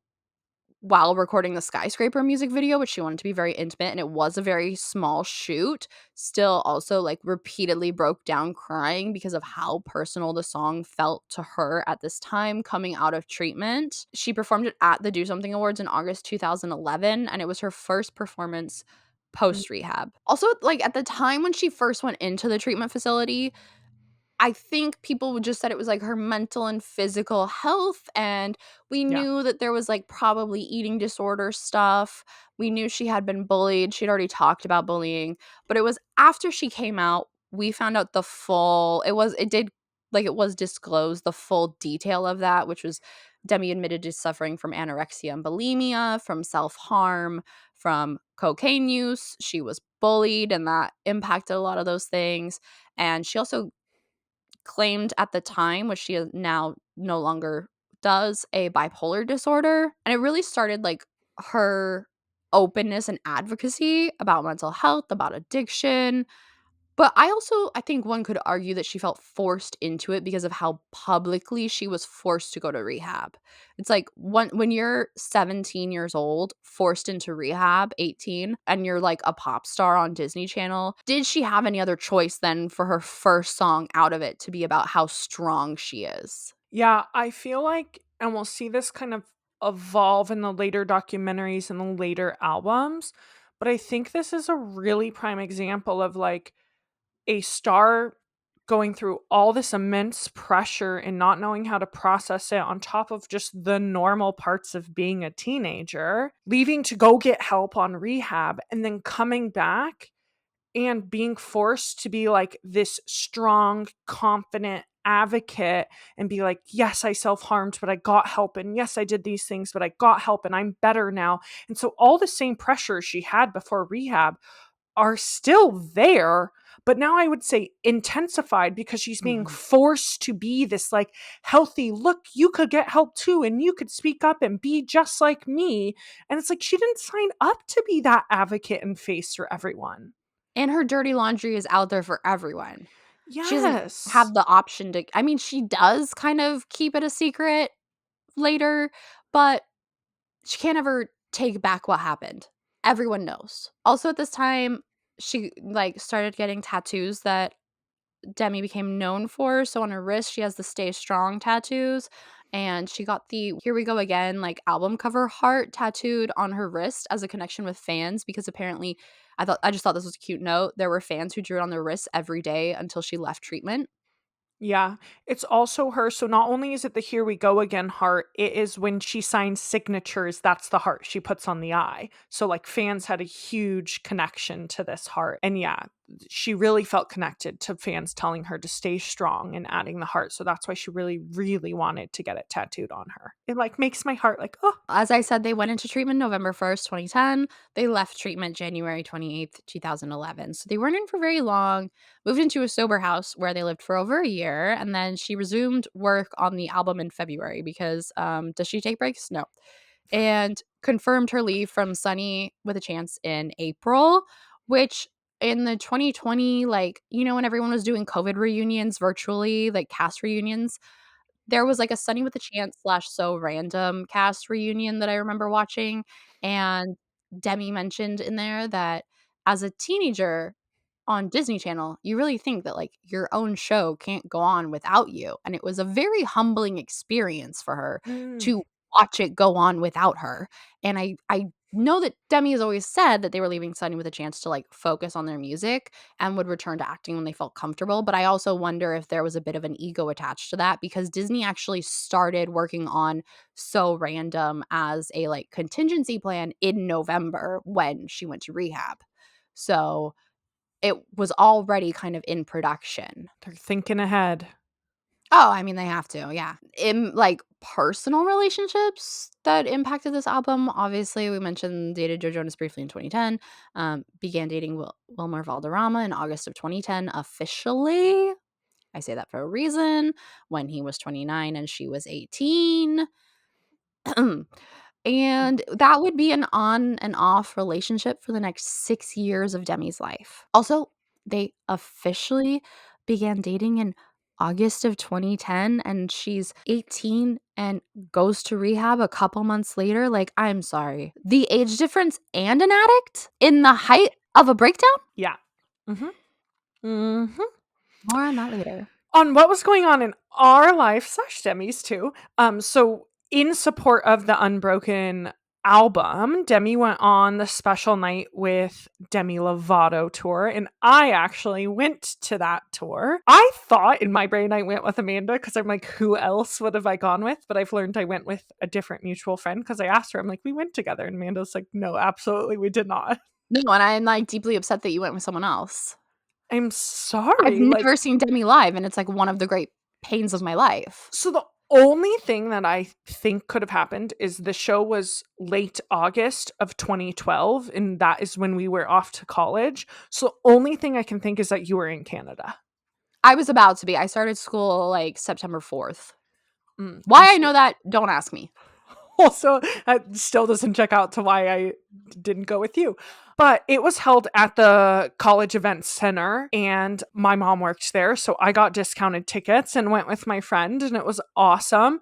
while recording the Skyscraper music video, which she wanted to be very intimate, and it was a very small shoot, still also, like, repeatedly broke down crying because of how personal the song felt to her at this time coming out of treatment. She performed it at the Do Something Awards in August 2011, and it was her first performance post-rehab. Also, like, at the time when she first went into the treatment facility, I think people would just said it was, like, her mental and physical health, and we Yeah. knew that there was, like, probably eating disorder stuff. We knew she had been bullied. She'd already talked about bullying, but it was after she came out, we found out the full it did like, it was disclosed, the full detail of that, which was Demi admitted to suffering from anorexia and bulimia, from self-harm, from cocaine use. She was bullied, and that impacted a lot of those things, and she also claimed at the time, which she is now no longer does, a bipolar disorder. And it really started like her openness and advocacy about mental health, about addiction, but I think one could argue that she felt forced into it because of how publicly she was forced to go to rehab. It's like when you're 17 years old, forced into rehab, 18, and you're like a pop star on Disney Channel, did she have any other choice then for her first song out of it to be about how strong she is? Yeah, I feel like, and we'll see this kind of evolve in the later documentaries and the later albums, but I think this is a really prime example of like a star going through all this immense pressure and not knowing how to process it on top of just the normal parts of being a teenager, leaving to go get help on rehab and then coming back and being forced to be like this strong, confident advocate and be like, yes, I self harmed, but I got help. And yes, I did these things, but I got help and I'm better now. And so all the same pressures she had before rehab are still there, but now I would say intensified because she's being Mhm. forced to be this like healthy, look, you could get help too, and you could speak up and be just like me. And it's like she didn't sign up to be that advocate and face for everyone. And her dirty laundry is out there for everyone. She doesn't Yes. have the option to I mean, she does kind of keep it a secret later, but she can't ever take back what happened. Everyone knows. Also, at this time, she, like, started getting tattoos that Demi became known for. So on her wrist, she has the Stay Strong tattoos, and she got the Here We Go Again, like, album cover heart tattooed on her wrist as a connection with fans because apparently I just thought this was a cute note. There were fans who drew it on their wrists every day until she left treatment. Yeah, it's also her. So not only is it the Here We Go Again heart, it is when she signs signatures, that's the heart she puts on the eye. So like fans had a huge connection to this heart. And yeah, she really felt connected to fans telling her to stay strong and adding the heart. So that's why she really, really wanted to get it tattooed on her. It like makes my heart like, oh, As I said, they went into treatment November 1st, 2010. They left treatment January 28th, 2011. So they weren't in for very long, moved into a sober house where they lived for over a year. And then she resumed work on the album in February because does she take breaks? No. And confirmed her leave from Sunny with a Chance in April, which in the 2020, like, when everyone was doing COVID reunions virtually, like cast reunions, there was, like, a Sunny with a Chance slash So Random cast reunion that I remember watching, and Demi mentioned in there that as a teenager on Disney Channel, you really think that, like, your own show can't go on without you, and it was a very humbling experience for her mm. to watch it go on without her, and I know that Demi has always said that they were leaving Sunny with a Chance to, like, focus on their music and would return to acting when they felt comfortable, but I also wonder if there was a bit of an ego attached to that because Disney actually started working on So Random as a, like, contingency plan in November when she went to rehab. So it was already kind of in production. They're thinking ahead. Oh, I mean, they have to, yeah. In, like, personal relationships that impacted this album, obviously, we mentioned dated Joe Jonas briefly in 2010, began dating Wilmer Valderrama in August of 2010 officially. I say that for a reason, when he was 29 and she was 18. And that would be an on and off relationship for the next 6 years of Demi's life. Also, they officially began dating in August of 2010, and she's 18 and goes to rehab a couple months later. Like, I'm sorry. The age difference and an addict in the height of a breakdown? Yeah. Mhm. Mhm. More on that later. On what was going on in our life slash Demi's too. So in support of the Unbroken album, Demi went on the special night with Demi Lovato tour, and I actually went to that tour. I thought in my brain I went with Amanda because I'm like, who else would have I gone with? But I've learned I went with a different mutual friend because I asked her, I'm like, we went together, and Amanda's like, no, absolutely, we did not. No, and I'm, like, deeply upset that you went with someone else. I'm I've sorry. Like, never seen Demi live, and it's, like, one of the great pains of my life. so the only thing that I think could have happened is the show was late August of 2012, and that is when we were off to college. So the only thing I can think is that you were in Canada. I was about to be. I started school, like, September 4th. And Why I so know that, don't ask me. also, that still doesn't check out to why I didn't go with you. But it was held at the College Event Center, and my mom worked there. So I got discounted tickets and went with my friend, and it was awesome.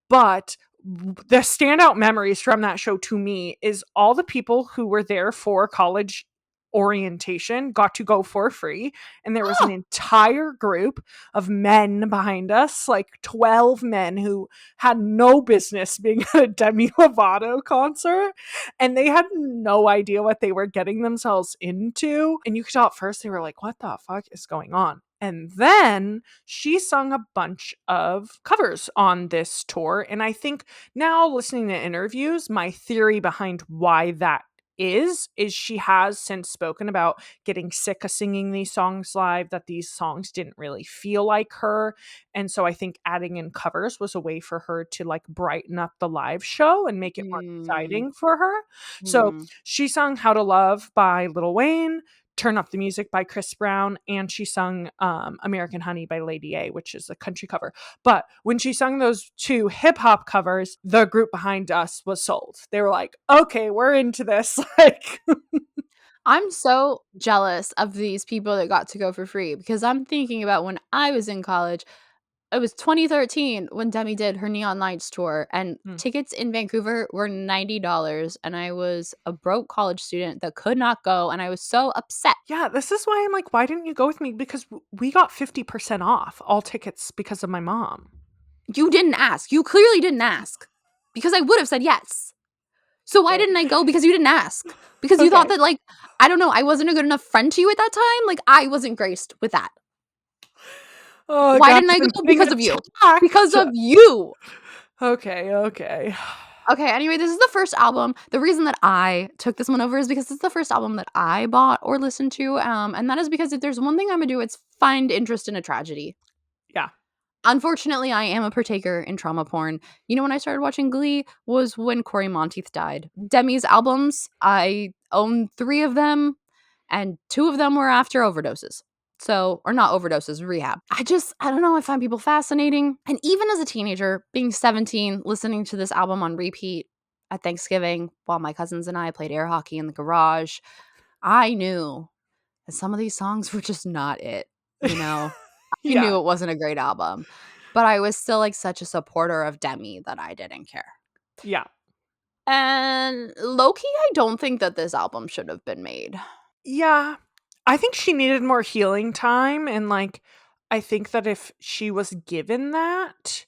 But the standout memories from that show to me is all the people who were there for college orientation got to go for free, and there was an entire group of men behind us, like 12 men who had no business being at a Demi Lovato concert, and they had no idea what they were getting themselves into. And you could tell at first they were like, what the fuck is going on? And then she sung a bunch of covers on this tour. And I think now, listening to interviews, my theory behind why that is she has since spoken about getting sick of singing these songs live, that these songs didn't really feel like her. And so I think adding in covers was a way for her to like brighten up the live show and make it more Mm, exciting for her. So mm. she sung How to Love by Lil Wayne, Turn Up the Music by Chris Brown, and she sung American Honey by Lady A, which is a country cover. But when she sung those two hip hop covers, the group behind us was sold. They were like, okay, we're into this. Like, I'm so jealous of these people that got to go for free because I'm thinking about when I was in college. It was 2013 when Demi did her Neon Lights tour, and hmm. tickets in Vancouver were $90, and I was a broke college student that could not go, and I was so upset. Yeah, this is why I'm like, why didn't you go with me? Because we got 50% off all tickets because of my mom. You didn't ask. You clearly didn't ask because I would have said yes. So why Okay. didn't I go? Because you didn't ask. Because you thought Okay. that, like, I don't know, I wasn't a good enough friend to you at that time. Like, I wasn't graced with that. Oh, Why God, didn't I I'm go? being Because of you. Because attacked. of you. Okay, okay. Okay, anyway, this is the first album. The reason that I took this one over is because it's the first album that I bought or listened to, and that is because if there's one thing Imma do, it's find interest in a tragedy. Yeah. Unfortunately, I am a partaker in trauma porn. You know, when I started watching Glee was when Corey Monteith died. Demi's albums, I own 3 of them, and 2 of them were after overdoses. So, or not overdoses, rehab. I don't know, I find people fascinating. And even as a teenager, being 17, listening to this album on repeat at Thanksgiving while my cousins and I played air hockey in the garage, I knew that some of these songs were just not it, you know? I Yeah. knew it wasn't a great album, but I was still, like, such a supporter of Demi that I didn't care. Yeah. And low-key, I don't think that this album should have been made. Yeah. I think she needed more healing time, and like I think that if she was given that,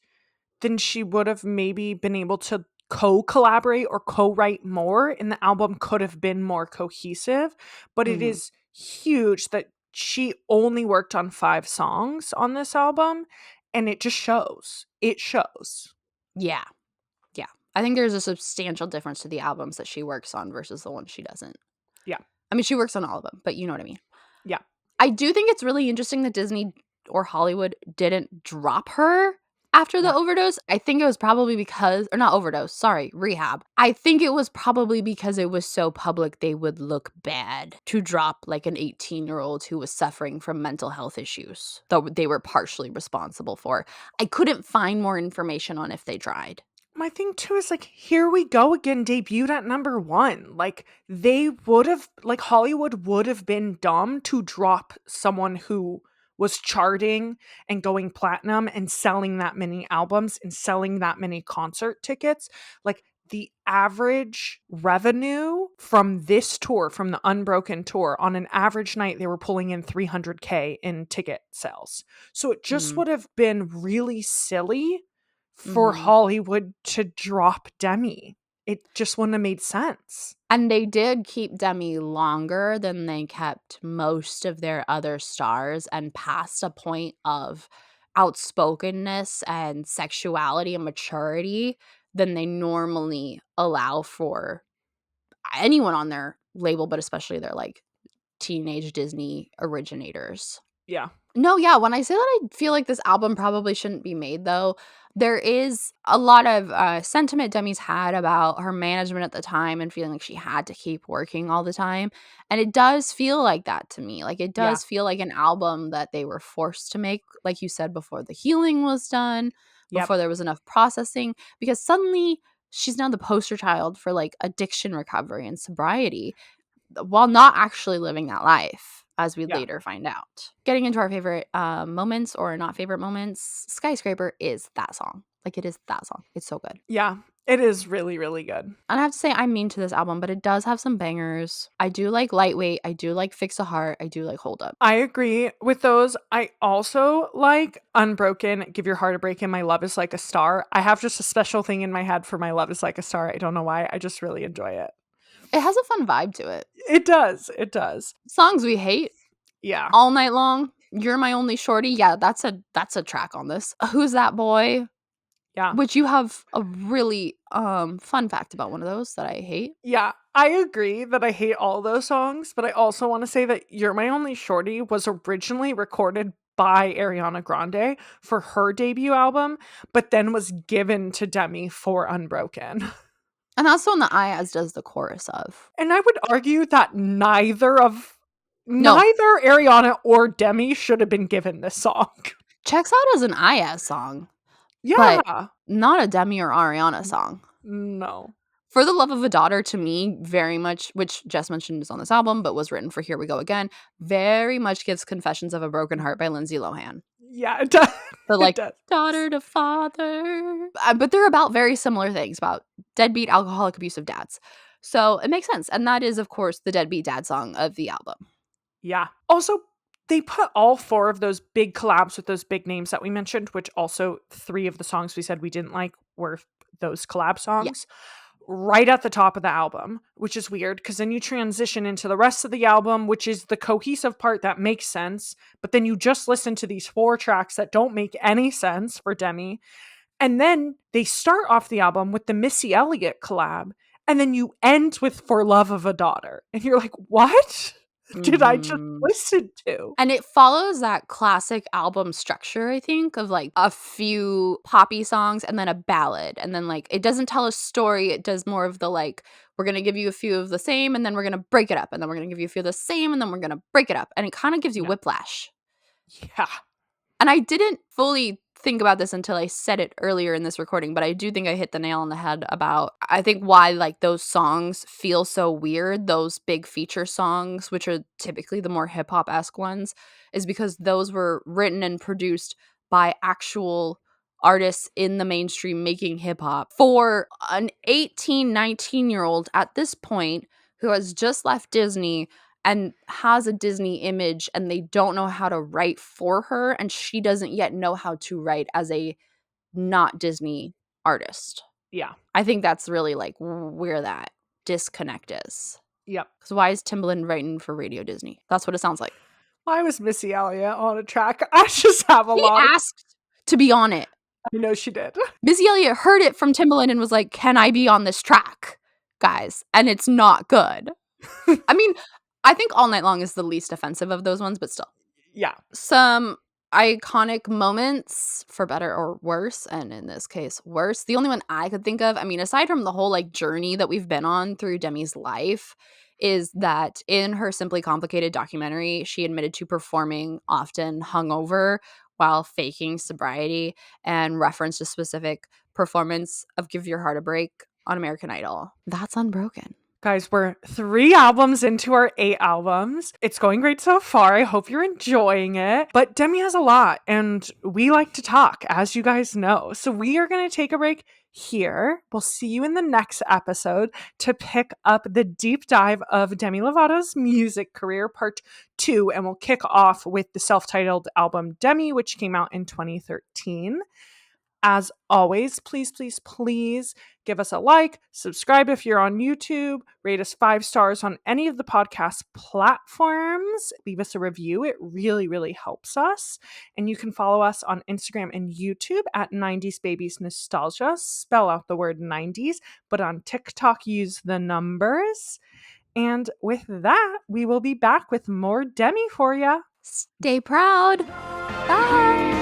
then she would have maybe been able to co-collaborate or co-write more, and the album could have been more cohesive. But it Mhm. is huge that she only worked on 5 songs on this album, and it just shows. It shows. Yeah, yeah. I think there's a substantial difference to the albums that she works on versus the ones she doesn't. Yeah. I mean, she works on all of them, but you know what I mean. Yeah. I do think it's really interesting that Disney or Hollywood didn't drop her after the Yeah. overdose. I think it was probably because, or not overdose, sorry, rehab. I think it was probably because it was so public they would look bad to drop like an 18-year-old who was suffering from mental health issues that they were partially responsible for. I couldn't find more information on if they tried. My thing too is like, here we go again, debuted at number one. Like, they would have, like, Hollywood would have been dumb to drop someone who was charting and going platinum and selling that many albums and selling that many concert tickets. Like, the average revenue from this tour, from the Unbroken tour, on an average night, they were pulling in 300K in ticket sales. So it just Mm, would have been really silly for mhm. Hollywood to drop Demi. It just wouldn't have made sense. And they did keep Demi longer than they kept most of their other stars, and past a point of outspokenness and sexuality and maturity than they normally allow for anyone on their label, but especially their, like, teenage Disney originators. Yeah. No, yeah, when I say that I feel like this album probably shouldn't be made though, there is a lot of, sentiment Demi's had about her management at the time and feeling like she had to keep working all the time, and it does feel like that to me, like, it Yeah. does feel like an album that they were forced to make, like you said, before the healing was done, Yep. before there was enough processing, because suddenly she's now the poster child for, like, addiction recovery and sobriety, while not actually living that life, as we Yeah. later find out. Getting into our favorite moments or not favorite moments, Skyscraper is that song. Like, it is that song. It's so good. Yeah. It is really, really good. And I have to say, I'm mean to this album, but it does have some bangers. I do like Lightweight. I do like Fix a Heart. I do like Hold Up. I agree with those. I also like Unbroken, Give Your Heart a Break, and My Love is Like a Star. I have just a special thing in my head for My Love is Like a Star. I don't know why. I just really enjoy it. It has a fun vibe to it. It does. It does. Songs we hate Yeah. all night long. You're My Only Shorty. Yeah, that's a track on this. Who's That Boy? Yeah. Which you have a really fun fact about one of those that I hate. Yeah, I agree that I hate all those songs, but I also want to say that You're My Only Shorty was originally recorded by Ariana Grande for her debut album, but then was given to Demi for Unbroken. And that's the one that Ayaz does the chorus of. And I would argue that No, neither Ariana or Demi should have been given this song. Checks Out as an Ayaz song, but Yeah. not a Demi or Ariana song. No. For the Love of a Daughter, to me, very much, which Jess mentioned is on this album, but was written for Here We Go Again, very much gives Confessions of a Broken Heart by Lindsay Lohan. Yeah, it does. The It like does. daughter to father. But they're about very similar things, about deadbeat, alcoholic, abusive dads. So it makes sense. And that is, of course, the deadbeat dad song of the album. Yeah. Also, they put all four of those big collabs with those big names that we mentioned, which also three of the songs we said we didn't like were those collab Yeah. songs, right at the top of the album, which is weird because then you transition into the rest of the album, which is the cohesive part that makes sense. But then you just listen to these four tracks that don't make any sense for Demi. And then they start off the album with the Missy Elliott collab. And then you end with For Love of a Daughter. And you're like, what did I just Mhm. listen to? And it follows that classic album structure, I think, of like a few poppy songs and then a ballad. And then, like, it doesn't tell a story. It does more of the like, we're going to give you a few of the same and then we're going to break it up. And then we're going to give you a few of the same and then we're going to break it up. And it kind of gives you Yeah. whiplash. Yeah. And I didn't fully think about this until I said it earlier in this recording, but I do think I hit the nail on the head about, I think, why like those songs feel so weird, those big feature songs, which are typically the more hip-hop-esque ones, is because those were written and produced by actual artists in the mainstream making hip-hop for an 18, 19-year-old at this point who has just left Disney and has a Disney image, and they don't know how to write for her, and she doesn't yet know how to write as a not Disney artist. Yeah. I think that's really like where that disconnect is. Yep. Because why is Timbaland writing for Radio Disney? That's what it sounds like. Why was Missy Elliott on a track? I just have a She lot of. asked to be on it. I know she did. Missy Elliott heard it from Timbaland and was like, "Can I be on this track, guys?" And it's not good. I mean, I think All Night Long is the least offensive of those ones, but still. Yeah. Some iconic moments, for better or worse, and in this case, worse. The only one I could think of, I mean, aside from the whole like journey that we've been on through Demi's life, is that in her Simply Complicated documentary, she admitted to performing often hungover while faking sobriety and referenced a specific performance of Give Your Heart a Break on American Idol. That's Unbroken. Guys, we're 3 albums into our 8 albums. It's going great so far. I hope you're enjoying it. But Demi has a lot, and we like to talk, as you guys know. So we are going to take a break here. We'll see you in the next episode to pick up the deep dive of Demi Lovato's music career, part 2. And we'll kick off with the self-titled album Demi, which came out in 2013. As always, please, please, please give us a like, subscribe if you're on YouTube, rate us 5 stars on any of the podcast platforms, leave us a review. It really, really helps us. And you can follow us on Instagram and YouTube at 90s Babies Nostalgia. Spell out the word 90s, but on TikTok, use the numbers. And with that, we will be back with more Demi for ya. Stay proud. Bye.